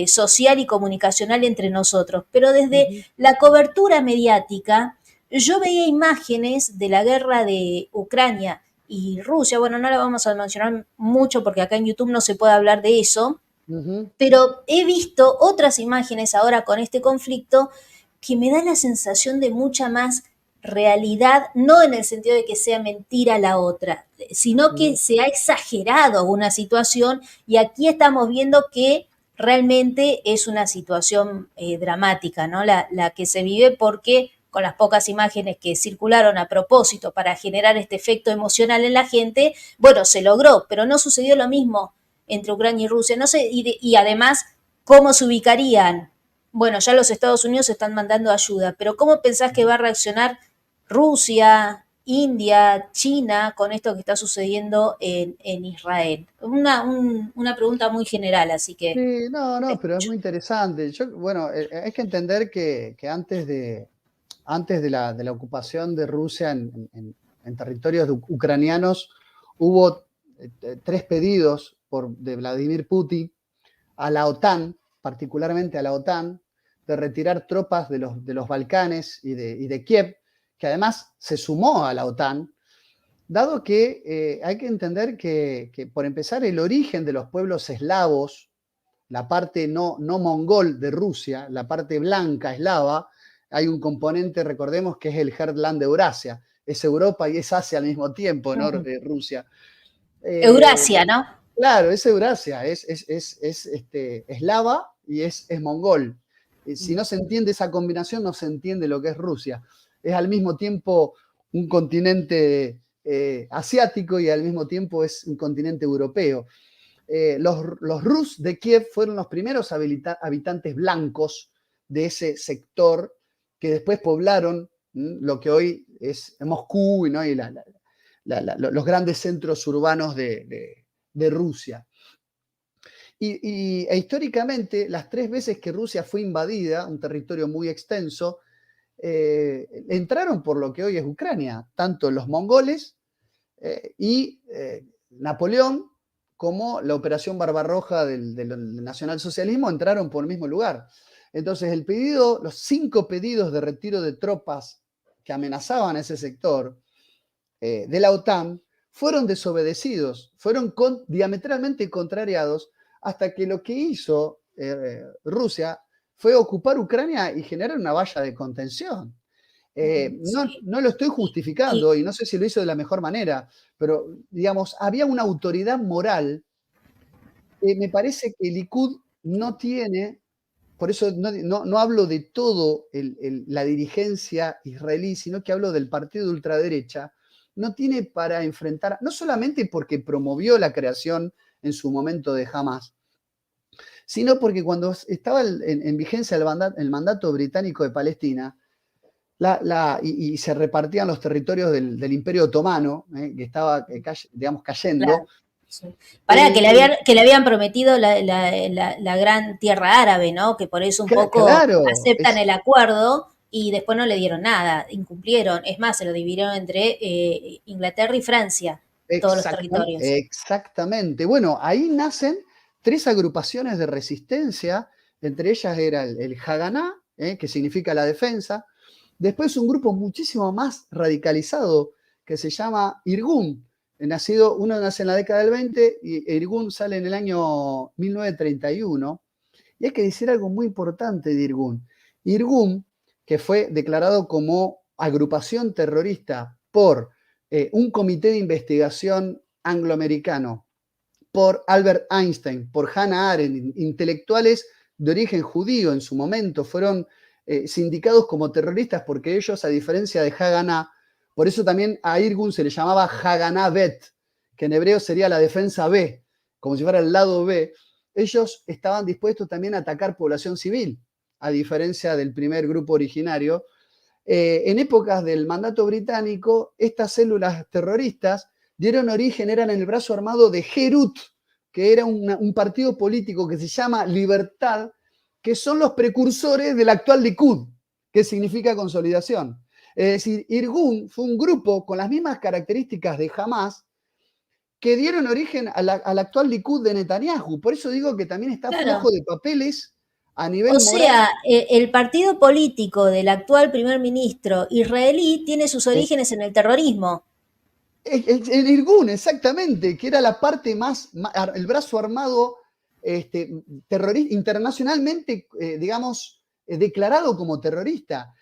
Speaker 1: social y comunicacional entre nosotros. Pero desde
Speaker 2: Ujú.
Speaker 1: la cobertura mediática, yo veía imágenes de la guerra de Ucrania y Rusia. Bueno, no la vamos a mencionar mucho porque acá en YouTube no se puede hablar de eso,
Speaker 2: Ujú.
Speaker 1: pero he visto otras imágenes ahora con este conflicto que me da la sensación de mucha más realidad, no en el sentido de que sea mentira la otra, sino que
Speaker 2: Ujú.
Speaker 1: se ha exagerado una situación y aquí estamos viendo que realmente es una situación dramática, ¿no? La que se vive porque con las pocas imágenes que circularon a propósito para generar este efecto emocional en la gente, bueno, se logró, pero no sucedió lo mismo entre Ucrania y Rusia. No sé, y además, ¿cómo se ubicarían? Bueno, ya los Estados Unidos están mandando ayuda, pero ¿cómo pensás que va a reaccionar Rusia, India, China con esto que está sucediendo en Israel? Una pregunta muy general, así que
Speaker 2: Sí, no,
Speaker 1: te
Speaker 2: pero es
Speaker 1: escucho.
Speaker 2: muy interesante. Bueno, hay que entender que antes de la ocupación de Rusia en territorios ucranianos, hubo 3 pedidos de Vladimir Putin a la OTAN, particularmente a la OTAN, de retirar tropas de los Balcanes y de Kiev, que además se sumó a la OTAN, dado que hay que entender que, por empezar, el origen de los pueblos eslavos, la parte no mongol de Rusia, la parte blanca eslava, hay un componente, recordemos, que es el Heartland de Eurasia, es Europa y es Asia al mismo tiempo, ¿no? Rusia. Eh,
Speaker 1: Eurasia, ¿no?
Speaker 2: claro, es Eurasia, eslava y es mongol. Si no se entiende esa combinación, no se entiende lo que es Rusia. Es al mismo tiempo un continente asiático y al mismo tiempo es un continente europeo. Los Rus de Kiev fueron los primeros habitantes blancos de ese sector que después poblaron lo que hoy es Moscú, ¿no? Y los grandes centros urbanos de Rusia. E históricamente, las 3 veces que Rusia fue invadida, un territorio muy extenso, entraron por lo que hoy es Ucrania, tanto los mongoles y Napoleón como la Operación Barbarroja del nacionalsocialismo entraron por el mismo lugar. Entonces, los 5 pedidos de retiro de tropas que amenazaban ese sector de la OTAN fueron desobedecidos, fueron diametralmente contrariados, hasta que lo que hizo Rusia fue ocupar Ucrania y generar una valla de contención.
Speaker 1: Sí.
Speaker 2: No lo estoy
Speaker 1: Y
Speaker 2: justificando y no sé si lo hizo de la mejor manera, pero digamos, había una autoridad moral que me parece que Likud no tiene. Por eso no hablo de todo la dirigencia israelí, sino que hablo del partido de ultraderecha. No tiene para enfrentar, no solamente porque promovió la creación en su momento de Hamas, sino porque cuando estaba en vigencia el mandato británico de Palestina, y se repartían los territorios del Imperio Otomano, que estaba, digamos, cayendo.
Speaker 1: claro, sí. Pará, que le habían prometido la gran tierra árabe, ¿no? Que por eso un poco
Speaker 2: Claro,
Speaker 1: aceptan el acuerdo y después no le dieron nada, incumplieron. Es más, se lo dividieron entre Inglaterra y Francia, todos los territorios.
Speaker 2: exactamente. Bueno, ahí nacen 3 agrupaciones de resistencia, entre ellas era el Haganá, que significa la defensa. Después un grupo muchísimo más radicalizado que se llama Irgun. Uno nace en la década del 20 y Irgun sale en el año 1931. Y hay que decir algo muy importante de Irgun. Irgun, que fue declarado como agrupación terrorista por un comité de investigación angloamericano, por Albert Einstein, por Hannah Arendt, intelectuales de origen judío en su momento, fueron sindicados como terroristas porque ellos, a diferencia de Haganá, por eso también a Irgun se le llamaba Haganá Bet, que en hebreo sería la defensa B, como si fuera el lado B. Ellos estaban dispuestos también a atacar población civil, a diferencia del primer grupo originario. En épocas del mandato británico, estas células terroristas dieron origen, eran en el brazo armado de Herut, que era un partido político que se llama Libertad, que son los precursores del actual Likud, que significa consolidación. Es decir, Irgun fue un grupo con las mismas características de Hamas que dieron origen al actual Likud de Netanyahu. Por eso digo que también está
Speaker 1: Claro.
Speaker 2: flojo de papeles a
Speaker 1: O
Speaker 2: nivel moral.
Speaker 1: sea, el partido político del actual primer ministro israelí tiene sus orígenes en el terrorismo.
Speaker 2: El Irgun, exactamente, que era la parte el brazo armado terrorista, internacionalmente, digamos, declarado como terrorista.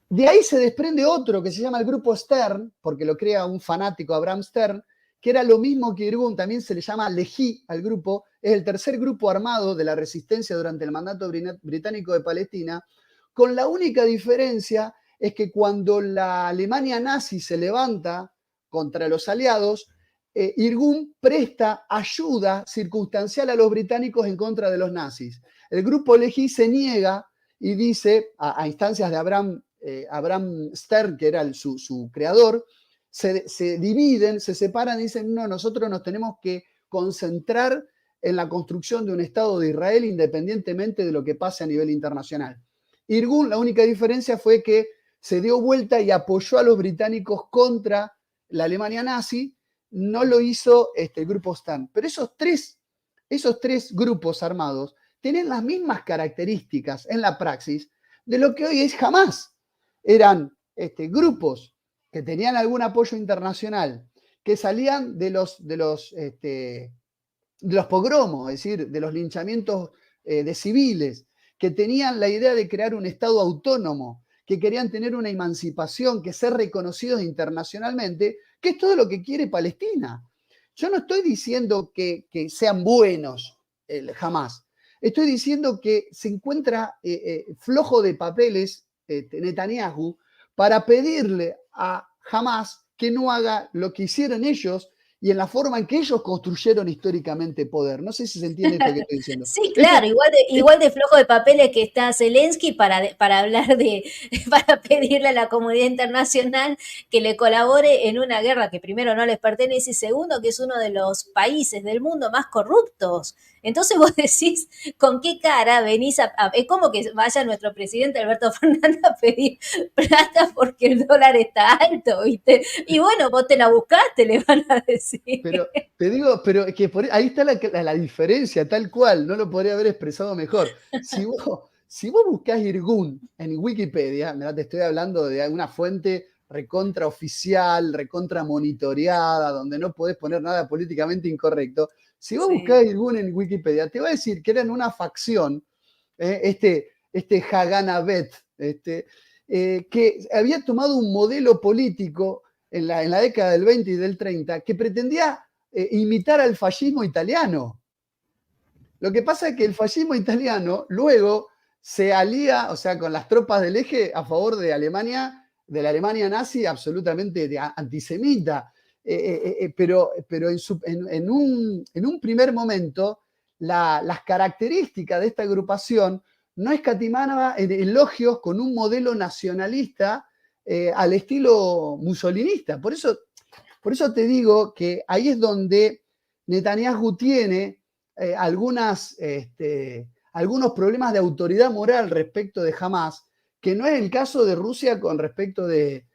Speaker 2: De ahí se desprende otro que se llama el Grupo Stern, porque lo crea un fanático, Abraham Stern, que era lo mismo que Irgun, también se le llama Lehi al grupo, es el tercer grupo armado de la resistencia durante el mandato británico de Palestina, con la única diferencia es que cuando la Alemania nazi se levanta contra los aliados, Irgun presta ayuda circunstancial a los británicos en contra de los nazis. El grupo Lehi se niega y dice, a instancias de Abraham Stern, que era su creador, se dividen, se separan y dicen, no, nosotros nos tenemos que concentrar en la construcción de un Estado de Israel independientemente de lo que pase a nivel internacional. Irgun, la única diferencia fue que se dio vuelta y apoyó a los británicos contra la Alemania nazi, no lo hizo el grupo Stern. Pero esos tres grupos armados tienen las mismas características en la praxis de lo que hoy es Hamas. Eran grupos que tenían algún apoyo internacional, que salían de los pogromos, es decir, de los linchamientos de civiles, que tenían la idea de crear un Estado autónomo, que querían tener una emancipación, que ser reconocidos internacionalmente, que es todo lo que quiere Palestina. Yo no estoy diciendo que sean buenos jamás. Estoy diciendo que se encuentra flojo de papeles Netanyahu para pedirle a Hamas que no haga lo que hicieron ellos y en la forma en que ellos construyeron históricamente poder. No sé si se entiende esto que estoy diciendo.
Speaker 1: Sí, claro, igual de flojo de papeles que está Zelensky para hablar para pedirle a la comunidad internacional que le colabore en una guerra que primero no les pertenece y segundo que es uno de los países del mundo más corruptos. Entonces vos decís, ¿con qué cara venís es como que vaya nuestro presidente Alberto Fernández a pedir plata porque el dólar está alto, ¿viste? Y bueno, vos te la buscaste, le van a decir.
Speaker 2: Pero te digo, pero es que ahí está la diferencia, tal cual, no lo podría haber expresado mejor. Si vos buscás Irgun en Wikipedia, mirá, te estoy hablando de una fuente recontra oficial, recontra monitoreada, donde no podés poner nada políticamente incorrecto. Si vos buscás
Speaker 1: Sí.
Speaker 2: Irgun en Wikipedia, te va a decir que eran una facción, este Haganah Bet, que había tomado un modelo político en la década del 20 y del 30 que pretendía imitar al fascismo italiano. Lo que pasa es que el fascismo italiano luego se alía, o sea, con las tropas del eje a favor de Alemania, de la Alemania nazi absolutamente antisemita. Pero en un primer momento, las características de esta agrupación no escatimaban en elogios con un modelo nacionalista al estilo musolinista. Por eso te digo que ahí es donde Netanyahu tiene algunos problemas de autoridad moral respecto de Hamas, que no es el caso de Rusia con respecto de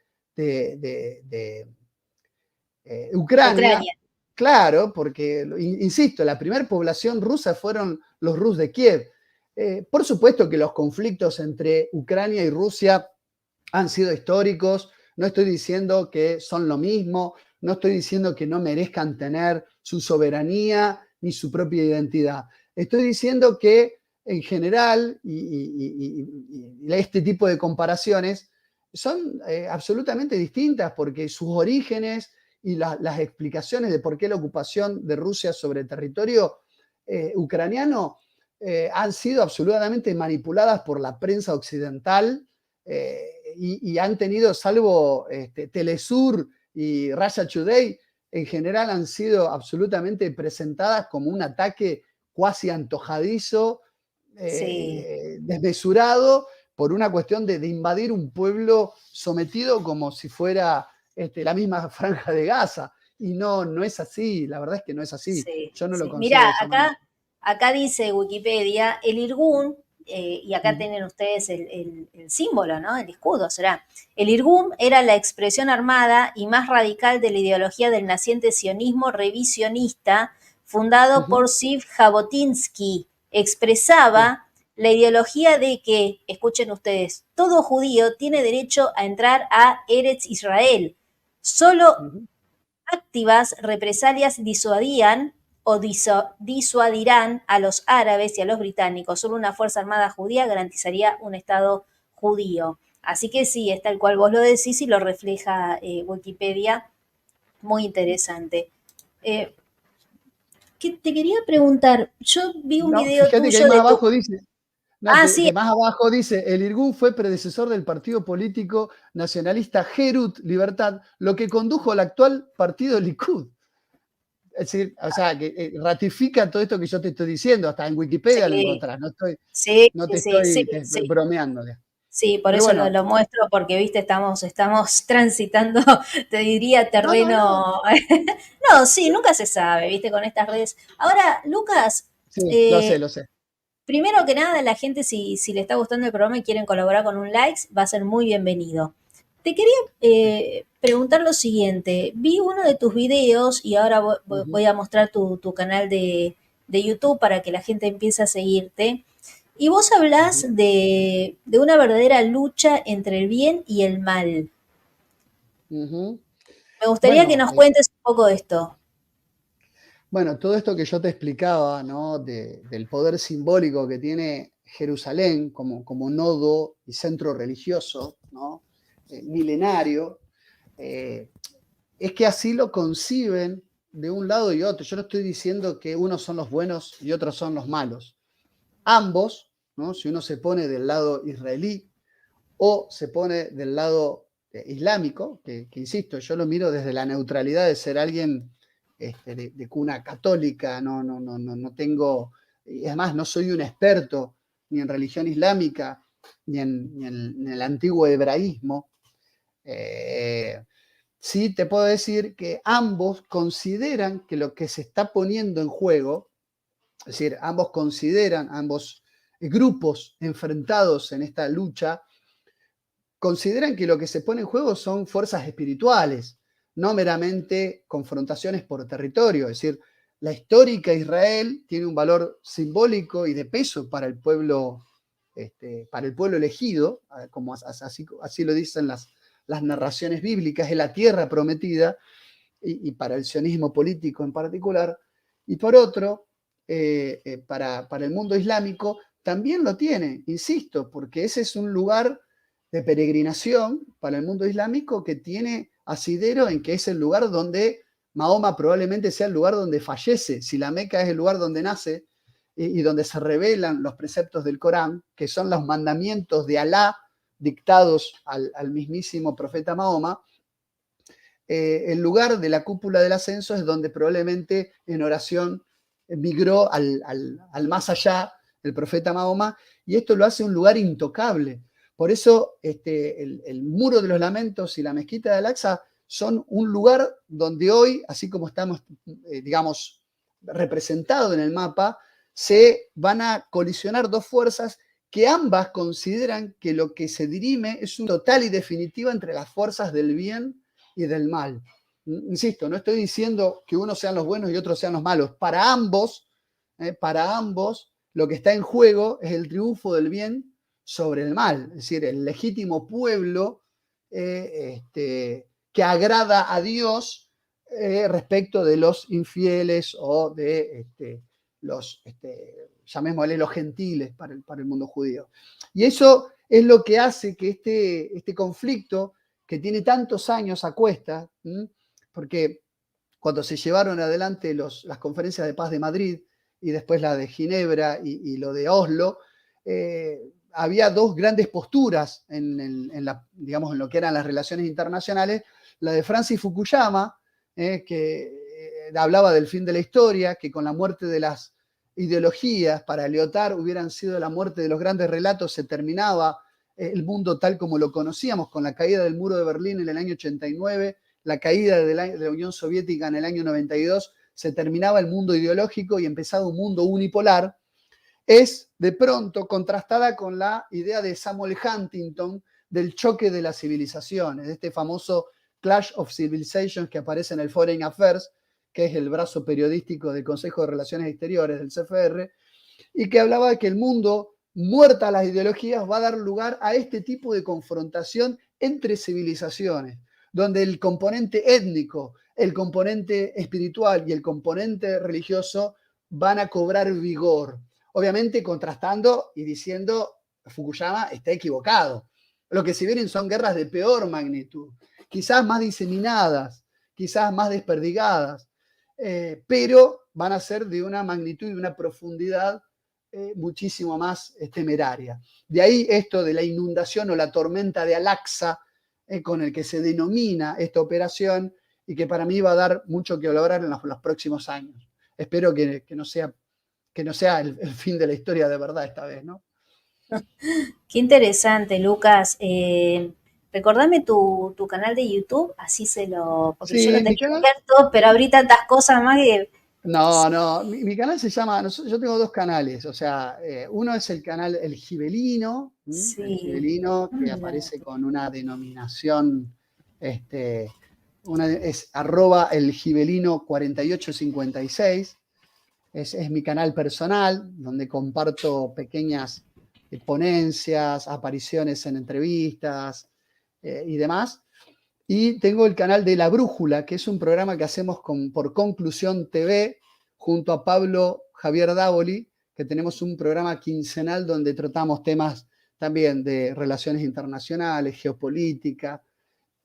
Speaker 2: Ucrania.
Speaker 1: Ucrania.
Speaker 2: Claro, porque, insisto, la primera población rusa fueron los rus de Kiev. Por supuesto que los conflictos entre Ucrania y Rusia han sido históricos, no estoy diciendo que son lo mismo, no estoy diciendo que no merezcan tener su soberanía ni su propia identidad. Estoy diciendo que en general, y este tipo de comparaciones son absolutamente distintas porque sus orígenes y las explicaciones de por qué la ocupación de Rusia sobre el territorio ucraniano han sido absolutamente manipuladas por la prensa occidental y han tenido, salvo Telesur y Russia Today, en general han sido absolutamente presentadas como un ataque cuasi antojadizo,
Speaker 1: Sí.
Speaker 2: desmesurado, por una cuestión de invadir un pueblo sometido como si fuera la misma franja de Gaza. Y no es así, la verdad es que no es así.
Speaker 1: Sí,
Speaker 2: Yo no lo
Speaker 1: sí.
Speaker 2: considero
Speaker 1: Mirá,
Speaker 2: de esa manera.
Speaker 1: acá dice Wikipedia, el Irgun, y acá
Speaker 2: Ujú.
Speaker 1: tienen ustedes el símbolo, ¿no? El escudo, será. El Irgun era la expresión armada y más radical de la ideología del naciente sionismo revisionista fundado
Speaker 2: Ujú.
Speaker 1: por Ziv Jabotinsky.
Speaker 2: Sí.
Speaker 1: Expresaba la ideología de que, escuchen ustedes, todo judío tiene derecho a entrar a Eretz Israel. Solo
Speaker 2: Ujú.
Speaker 1: activas represalias disuadían o disuadirán a los árabes y a los británicos. Solo una fuerza armada judía garantizaría un Estado judío. Así que sí, es tal cual vos lo decís y lo refleja Wikipedia. Muy interesante. Eh, te quería preguntar, yo vi un
Speaker 2: No,
Speaker 1: video
Speaker 2: fíjate que ahí
Speaker 1: tuyo
Speaker 2: más
Speaker 1: de tu...
Speaker 2: abajo dice, no,
Speaker 1: Ah,
Speaker 2: que
Speaker 1: sí,
Speaker 2: más abajo dice, el Irgun fue predecesor del partido político nacionalista Herut Libertad, lo que condujo al actual partido Likud. Es decir, o sea, que ratifica todo esto que yo te estoy diciendo, hasta en Wikipedia lo
Speaker 1: sí,
Speaker 2: encontrás,
Speaker 1: sí,
Speaker 2: no te
Speaker 1: sí, sí,
Speaker 2: estoy
Speaker 1: sí.
Speaker 2: bromeando.
Speaker 1: Sí, por
Speaker 2: Pero
Speaker 1: eso
Speaker 2: bueno,
Speaker 1: lo muestro, porque, viste, estamos transitando, te diría,
Speaker 2: no.
Speaker 1: terreno. No, sí, nunca se sabe, viste, con estas redes. Ahora, Lucas,
Speaker 2: Sí, lo sé,
Speaker 1: eh,
Speaker 2: lo sé.
Speaker 1: primero que nada, la gente, si le está gustando el programa y quieren colaborar con un likes, va a ser muy bienvenido. Te quería preguntar lo siguiente. Vi uno de tus videos y ahora
Speaker 2: Ujú,
Speaker 1: voy a mostrar tu canal de YouTube para que la gente empiece a seguirte. Y vos
Speaker 2: ujú.
Speaker 1: hablás de una verdadera lucha entre el bien y el mal.
Speaker 2: Ujú.
Speaker 1: Me gustaría que
Speaker 2: Bueno,
Speaker 1: nos cuentes un poco de esto.
Speaker 2: bueno, todo esto que yo te explicaba, ¿no? Del poder simbólico que tiene Jerusalén como nodo y centro religioso, ¿no? Milenario, eh, es que así lo conciben de un lado y otro. Yo no estoy diciendo que unos son los buenos y otros son los malos. Ambos, ¿no? Si uno se pone del lado israelí o se pone del lado islámico, que insisto, yo lo miro desde la neutralidad de ser alguien de cuna católica, no tengo, y además no soy un experto ni en religión islámica, ni en el antiguo hebraísmo. Sí te puedo decir que ambos consideran que lo que se está poniendo en juego es decir, ambos grupos enfrentados en esta lucha, consideran que lo que se pone en juego son fuerzas espirituales, no meramente confrontaciones por territorio. Es decir, la histórica Israel tiene un valor simbólico y de peso para el pueblo elegido, como así lo dicen las narraciones bíblicas, es la tierra prometida, y para el sionismo político en particular. Y por otro, para el mundo islámico también lo tiene, insisto, porque ese es un lugar de peregrinación para el mundo islámico que tiene asidero en que es el lugar donde Mahoma probablemente sea el lugar donde fallece. Si la Meca es el lugar donde nace y donde se revelan los preceptos del Corán, que son los mandamientos de Alá dictados al mismísimo profeta Mahoma, el lugar de la cúpula del ascenso es donde probablemente en oración migró al más allá el profeta Mahoma, y esto lo hace un lugar intocable. Por eso el Muro de los Lamentos y la Mezquita de Al-Aqsa son un lugar donde hoy, así como estamos, digamos, representados en el mapa, se van a colisionar dos fuerzas que ambas consideran que lo que se dirime es un total y definitiva entre las fuerzas del bien y del mal. Insisto, no estoy diciendo que unos sean los buenos y otros sean los malos. Para ambos, lo que está en juego es el triunfo del bien sobre el mal, es decir, el legítimo pueblo que agrada a Dios respecto de los infieles o de los, llamémosle, los gentiles para el mundo judío. Y eso es lo que hace que este conflicto, que tiene tantos años a cuesta, porque cuando se llevaron adelante las conferencias de paz de Madrid y después la de Ginebra y lo de Oslo, había dos grandes posturas digamos, en lo que eran las relaciones internacionales. La de Francis Fukuyama, que hablaba del fin de la historia, que con la muerte de las ideologías para Lyotard hubieran sido la muerte de los grandes relatos, se terminaba el mundo tal como lo conocíamos, con la caída del muro de Berlín en el año 89, la caída de la Unión Soviética en el año 92, se terminaba el mundo ideológico y empezaba un mundo unipolar. Es de pronto contrastada con la idea de Samuel Huntington del choque de las civilizaciones, de este famoso Clash of Civilizations que aparece en el Foreign Affairs, que es el brazo periodístico del Consejo de Relaciones Exteriores del CFR, y que hablaba de que el mundo, muerta las ideologías, va a dar lugar a este tipo de confrontación entre civilizaciones, donde el componente étnico, el componente espiritual y el componente religioso van a cobrar vigor. Obviamente contrastando y diciendo Fukuyama está equivocado. Lo que se vienen son guerras de peor magnitud, quizás más diseminadas, quizás más desperdigadas, pero van a ser de una magnitud y una profundidad muchísimo más temeraria. De ahí esto de la inundación o la tormenta de Al-Aqsa, con el que se denomina esta operación, y que para mí va a dar mucho que hablar en los próximos años. Espero que no sea el fin de la historia de verdad esta vez, ¿no?
Speaker 1: Qué interesante, Lucas. Recordame tu canal de YouTube, así porque yo lo
Speaker 2: Sí, mi
Speaker 1: tenía
Speaker 2: canal.
Speaker 1: abierto, pero abrí tantas cosas más que...
Speaker 2: No, mi canal se llama, yo tengo dos canales, o sea, uno es el canal El Gibelino, El
Speaker 1: Sí.
Speaker 2: Gibelino, que
Speaker 1: Mira.
Speaker 2: aparece con una denominación, es @elgibelino4856, es mi canal personal, donde comparto pequeñas ponencias, apariciones en entrevistas y demás. Y tengo el canal de La Brújula, que es un programa que hacemos por Conclusión TV, junto a Pablo Javier Dávoli, que tenemos un programa quincenal donde tratamos temas también de relaciones internacionales, geopolítica,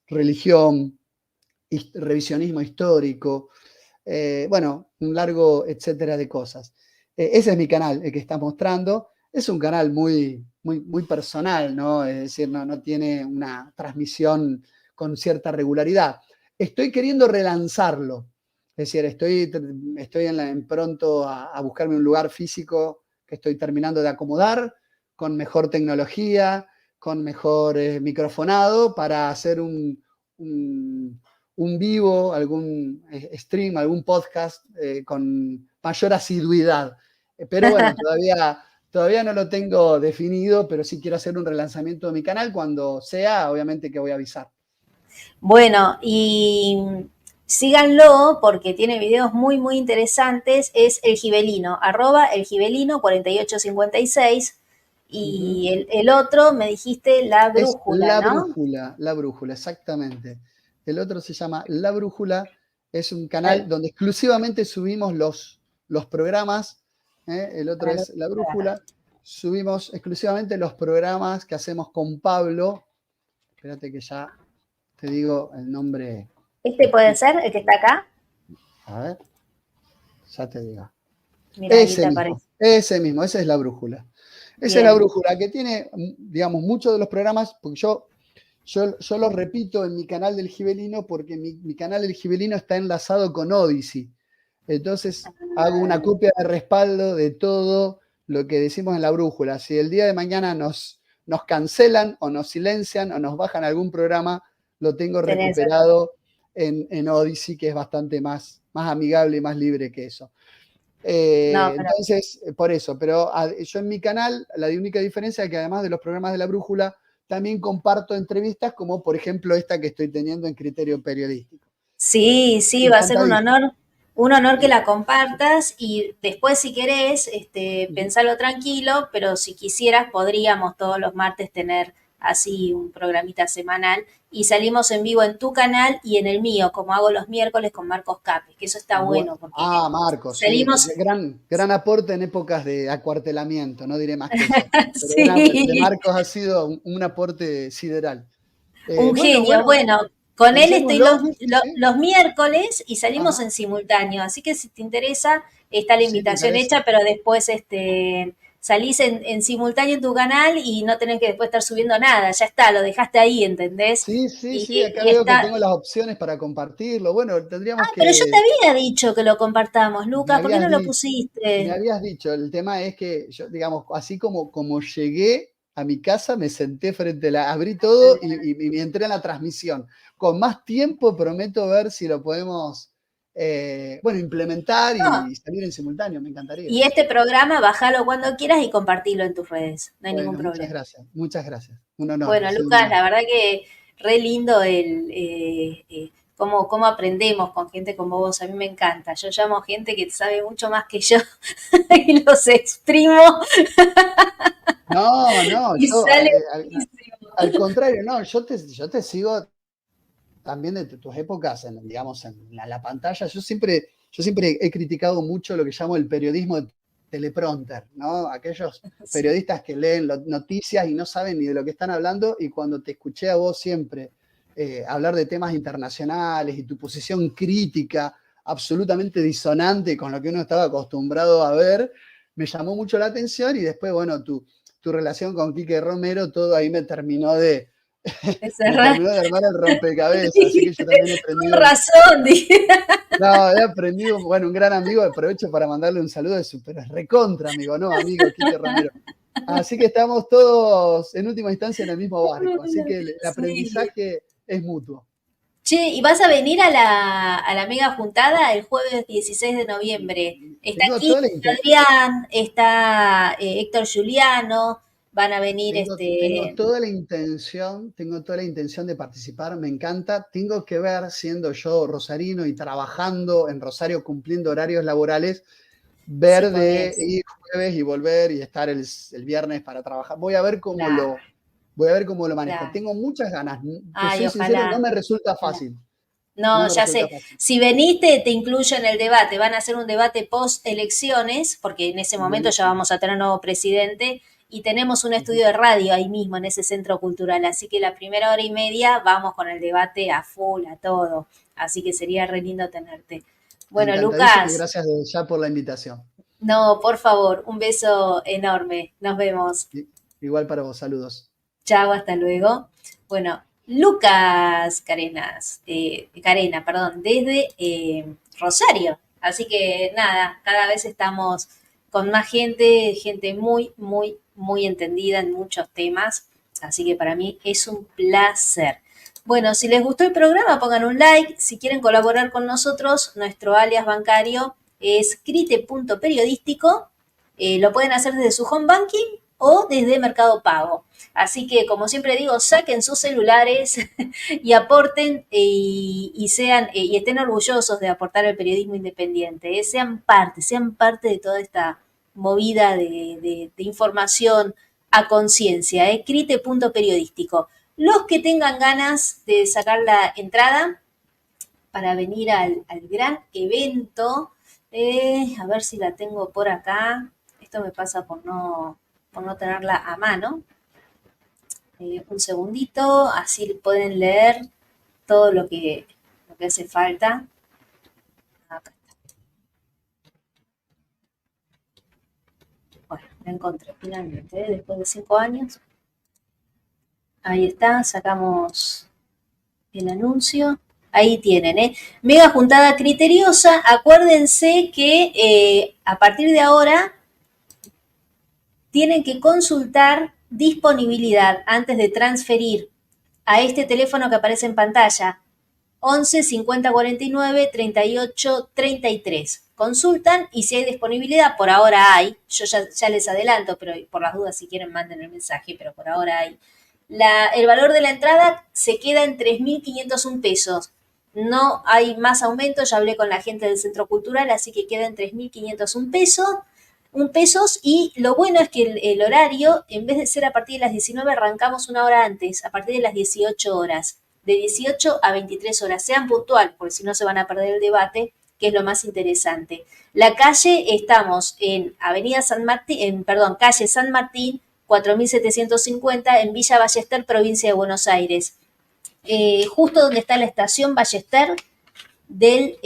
Speaker 2: religión, revisionismo histórico, bueno, un largo etcétera de cosas. Ese es mi canal, el que está mostrando. Es un canal muy, muy, muy personal, ¿no? Es decir, no tiene una transmisión con cierta regularidad. Estoy queriendo relanzarlo. Es decir, estoy en pronto a buscarme un lugar físico que estoy terminando de acomodar, con mejor tecnología, con mejor microfonado, para hacer un vivo, algún stream, algún podcast con mayor asiduidad. Pero bueno, todavía no lo tengo definido, pero sí quiero hacer un relanzamiento de mi canal. Cuando sea, obviamente que voy a avisar.
Speaker 1: Bueno, y síganlo porque tiene videos muy, muy interesantes. Es El Gibelino, @elgibelino4856.
Speaker 2: Ujú.
Speaker 1: Y el otro, me dijiste, La
Speaker 2: Es
Speaker 1: Brújula, ¿no?
Speaker 2: La brújula, exactamente. El otro se llama La Brújula, es un canal
Speaker 1: Al-
Speaker 2: donde exclusivamente subimos los programas, ¿eh? El otro
Speaker 1: al-
Speaker 2: es La Brújula, subimos exclusivamente los programas que hacemos con Pablo. Espérate que ya te digo el nombre.
Speaker 1: ¿Este puede ser el que está acá?
Speaker 2: A ver, ya te digo.
Speaker 1: Mira, ahí te aparece.
Speaker 2: Esa es La Brújula. Esa es La
Speaker 1: Bien,
Speaker 2: Brújula, que tiene, digamos, muchos de los programas, porque yo los repito en mi canal del Gibelino porque mi canal del Gibelino está enlazado con Odyssey. Entonces hago una copia de respaldo de todo lo que decimos en La Brújula. Si el día de mañana nos cancelan o nos silencian o nos bajan algún programa, lo tengo
Speaker 1: tenés.
Speaker 2: recuperado en Odyssey, que es bastante más amigable y más libre que eso.
Speaker 1: No, pero
Speaker 2: Entonces, por eso, pero yo en mi canal, la única diferencia es que además de los programas de La Brújula, también comparto entrevistas como por ejemplo esta que estoy teniendo en Criterio Periodístico.
Speaker 1: sí, sí, va a ser
Speaker 2: Encantadísimo.
Speaker 1: un honor que la compartas y después si querés, pensalo tranquilo, pero si quisieras podríamos todos los martes tener así un programita semanal y salimos en vivo en tu canal y en el mío, como hago los miércoles con Marcos Capes, que eso está bueno porque
Speaker 2: Marcos, sí,
Speaker 1: salimos,
Speaker 2: gran aporte en épocas de acuartelamiento, no diré más que eso. Pero el de
Speaker 1: sí,
Speaker 2: Marcos ha sido un aporte sideral.
Speaker 1: un genio.
Speaker 2: Bueno,
Speaker 1: Bueno, con él estoy
Speaker 2: pensémoslo, ¿sí?
Speaker 1: los miércoles y salimos
Speaker 2: Ajá,
Speaker 1: en simultáneo. Así que si te interesa, está la
Speaker 2: sí, me
Speaker 1: invitación
Speaker 2: interesa.
Speaker 1: hecha, pero después salís en simultáneo en tu canal y no tenés que después estar subiendo nada. Ya está, lo dejaste ahí, ¿entendés?
Speaker 2: Sí, sí, sí, acá
Speaker 1: Y
Speaker 2: veo que
Speaker 1: está.
Speaker 2: tengo las opciones para compartirlo. Bueno, tendríamos
Speaker 1: Pero yo te
Speaker 2: que,
Speaker 1: había dicho que lo compartamos,
Speaker 2: me
Speaker 1: Luca, ¿por qué
Speaker 2: habías
Speaker 1: no lo
Speaker 2: dicho, me
Speaker 1: pusiste?
Speaker 2: habías dicho, el tema es que yo, digamos, así como llegué a mi casa, me senté frente a abrí todo y entré en la transmisión. Con más tiempo prometo ver si lo podemos, bueno, implementar
Speaker 1: No.
Speaker 2: y salir en simultáneo, me encantaría.
Speaker 1: Y este programa, bájalo cuando quieras y compartilo en tus redes. No hay ningún
Speaker 2: Bueno, muchas
Speaker 1: problema.
Speaker 2: gracias, muchas gracias. Un honor, ha
Speaker 1: Bueno,
Speaker 2: sido un
Speaker 1: Lucas,
Speaker 2: honor.
Speaker 1: la verdad que re lindo cómo aprendemos con gente como vos. A mí me encanta. Yo llamo gente que sabe mucho más que yo y los exprimo
Speaker 2: No, no,
Speaker 1: y
Speaker 2: yo,
Speaker 1: sale buenísimo.
Speaker 2: al contrario, no, yo te sigo también de tus épocas, digamos, en la pantalla. Yo siempre he criticado mucho lo que llamo el periodismo de teleprompter, ¿no? Aquellos
Speaker 1: Sí,
Speaker 2: periodistas que leen noticias y no saben ni de lo que están hablando, y cuando te escuché a vos siempre hablar de temas internacionales y tu posición crítica absolutamente disonante con lo que uno estaba acostumbrado a ver, me llamó mucho la atención y después, bueno, tu relación con Quique Romero, todo ahí
Speaker 1: es
Speaker 2: me
Speaker 1: verdad.
Speaker 2: terminó de armar el rompecabezas, así que yo
Speaker 1: Dijiste,
Speaker 2: también he
Speaker 1: con
Speaker 2: aprendido,
Speaker 1: razón, dije.
Speaker 2: no, he aprendido, bueno, un gran amigo, aprovecho para mandarle un saludo de super recontra amigo, ¿no? Amigo Quique Romero. Así que estamos todos en última instancia en el mismo barco, así que el
Speaker 1: Sí.
Speaker 2: aprendizaje es mutuo.
Speaker 1: Che, ¿y vas a venir a la mega juntada el jueves 16 de noviembre? Está
Speaker 2: Tengo
Speaker 1: aquí
Speaker 2: toda la,
Speaker 1: Adrián, está Héctor Juliano, van a venir
Speaker 2: tengo toda la intención de participar, me encanta. Tengo que ver, siendo yo rosarino y trabajando en Rosario, cumpliendo horarios laborales,
Speaker 1: si
Speaker 2: ver de
Speaker 1: podés.
Speaker 2: ir jueves y volver y estar el viernes para trabajar.
Speaker 1: Claro,
Speaker 2: Voy a ver cómo lo manejo.
Speaker 1: claro.
Speaker 2: Tengo muchas ganas. Te
Speaker 1: Ay,
Speaker 2: soy sincero, no
Speaker 1: ojalá,
Speaker 2: me resulta
Speaker 1: ojalá.
Speaker 2: fácil. No
Speaker 1: No,
Speaker 2: me
Speaker 1: ya
Speaker 2: resulta
Speaker 1: sé.
Speaker 2: fácil.
Speaker 1: Si veniste, te incluyo en el debate. Van a hacer un debate post elecciones, porque en ese momento ya
Speaker 2: Buenísimo.
Speaker 1: vamos a tener nuevo presidente y tenemos un
Speaker 2: Ujú.
Speaker 1: estudio de radio ahí mismo, en ese centro cultural. Así que la primera hora y media vamos con el debate a full, a todo. Así que sería re lindo tenerte. Bueno,
Speaker 2: Encantadísimo y
Speaker 1: Lucas,
Speaker 2: gracias ya por la invitación.
Speaker 1: no, por favor, un beso enorme. Nos vemos.
Speaker 2: Igual para vos, saludos.
Speaker 1: Chao, hasta luego. Bueno, Lucas Carena, perdón, desde Rosario. Así que nada, cada vez estamos con más gente, gente muy, muy, muy entendida en muchos temas. Así que para mí es un placer. Bueno, si les gustó el programa, pongan un like. Si quieren colaborar con nosotros, nuestro alias bancario es crite.periodístico Lo pueden hacer desde su home banking o desde Mercado Pago. Así que, como siempre digo, saquen sus celulares y aporten y sean y estén orgullosos de aportar al periodismo independiente. Sean parte de toda esta movida de información a conciencia. Crite.periodístico. Los que tengan ganas de sacar la entrada para venir al gran evento, a ver si la tengo por acá. Esto me pasa por no tenerla a mano. Un segundito, así pueden leer todo lo que hace falta. Acá está. Bueno, la encontré finalmente, después de 5 años. Ahí está, sacamos el anuncio. Ahí tienen, Mega juntada criteriosa. Acuérdense que a partir de ahora tienen que consultar disponibilidad antes de transferir a este teléfono que aparece en pantalla, 11 50 49 38 33. Consultan y si hay disponibilidad, por ahora hay, yo ya les adelanto, pero por las dudas si quieren manden el mensaje, pero por ahora hay. El valor de la entrada se queda en 3.501 pesos. No hay más aumento, ya hablé con la gente del Centro Cultural, así que queda en 3.501 pesos. Y lo bueno es que el horario, en vez de ser a partir de las 19, arrancamos una hora antes, a partir de las 18 horas. De 18 a 23 horas. Sean puntual, porque si no se van a perder el debate, que es lo más interesante. La calle, estamos en Avenida San Martín, calle San Martín, 4750, en Villa Ballester, provincia de Buenos Aires. Justo donde está la estación Ballester del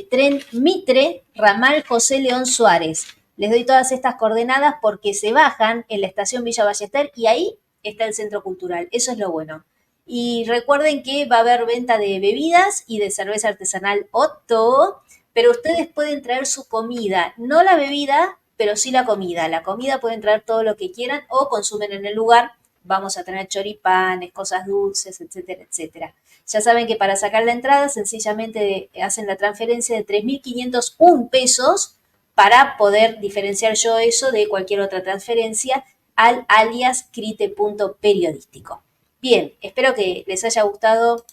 Speaker 1: tren Mitre, ramal José León Suárez. Les doy todas estas coordenadas porque se bajan en la estación Villa Ballester y ahí está el Centro Cultural. Eso es lo bueno. Y recuerden que va a haber venta de bebidas y de cerveza artesanal Otto, pero ustedes pueden traer su comida, no la bebida, pero sí la comida. La comida pueden traer todo lo que quieran o consumen en el lugar. Vamos a tener choripanes, cosas dulces, etcétera, etcétera. Ya saben que para sacar la entrada sencillamente hacen la transferencia de 3.501 pesos para poder diferenciar yo eso de cualquier otra transferencia al alias crite.periodístico. Bien, espero que les haya gustado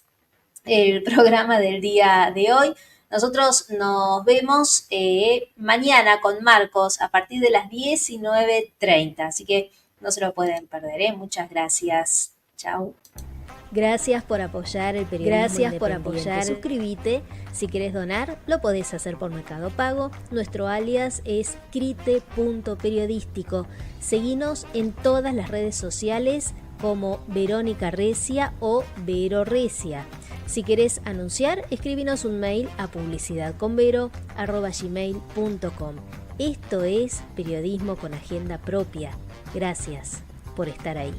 Speaker 1: el programa del día de hoy. Nosotros nos vemos mañana con Marcos a partir de las 19:30, así que no se lo pueden perder, Muchas gracias. Chao.
Speaker 4: Gracias por apoyar el periodismo independiente. Suscríbete. Si querés donar, lo podés hacer por Mercado Pago. Nuestro alias es crite.periodístico. Seguinos en todas las redes sociales como Verónica Recia o Vero Recia. Si querés anunciar, escríbenos un mail a publicidadconvero@gmail.com. Esto es periodismo con agenda propia. Gracias por estar ahí.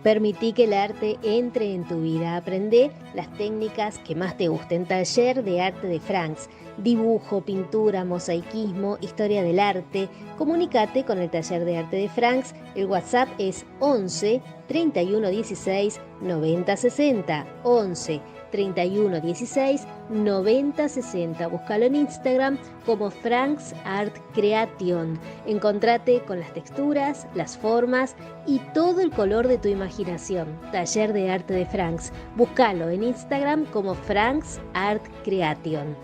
Speaker 4: Permití que el arte entre en tu vida. Aprende las técnicas que más te gusten. Taller de arte de Franks. Dibujo, pintura, mosaicismo, historia del arte. Comunícate con el taller de arte de Franks. El WhatsApp es 11 31 16 90 60. 11 31 16 90 60. Búscalo en Instagram como Franks Art Creation. Encontrate con las texturas, las formas y todo el color de tu imaginación. Taller de arte de Franks. Búscalo en Instagram como Franks Art Creation.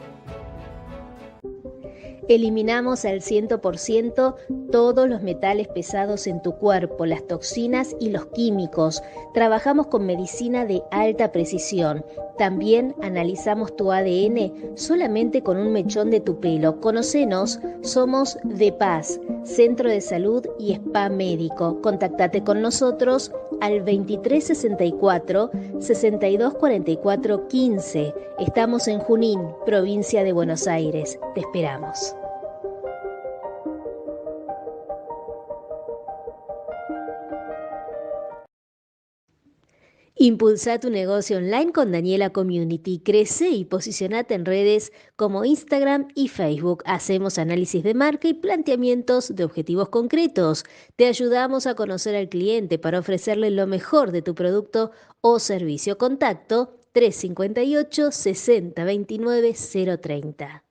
Speaker 4: Eliminamos al 100% todos los metales pesados en tu cuerpo, las toxinas y los químicos. Trabajamos con medicina de alta precisión. También analizamos tu ADN solamente con un mechón de tu pelo. Conocenos, somos De Paz, Centro de Salud y Spa Médico. Contactate con nosotros al 2364 6244 15. Estamos en Junín, provincia de Buenos Aires. Te esperamos. Impulsa tu negocio online con Daniela Community. Crece y posicionate en redes como Instagram y Facebook. Hacemos análisis de marca y planteamientos de objetivos concretos. Te ayudamos a conocer al cliente para ofrecerle lo mejor de tu producto o servicio. Contacto 358 60 29 030.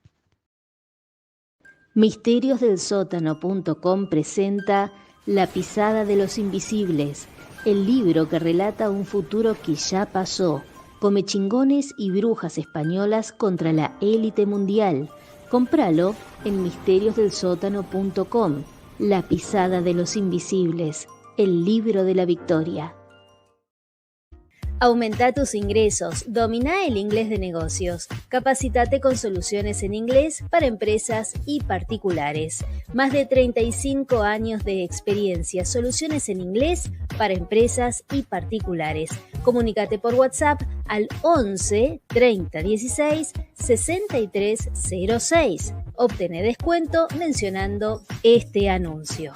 Speaker 4: Misteriosdelsótano.com presenta La pisada de los invisibles, el libro que relata un futuro que ya pasó, comechingones y brujas españolas contra la élite mundial. Cómpralo en misteriosdelsótano.com. La pisada de los invisibles, el libro de la victoria. Aumenta tus ingresos, domina el inglés de negocios, capacítate con soluciones en inglés para empresas y particulares. Más de 35 años de experiencia, soluciones en inglés para empresas y particulares. Comunícate por WhatsApp al 11 30 16 63 06. Obtené descuento mencionando este anuncio.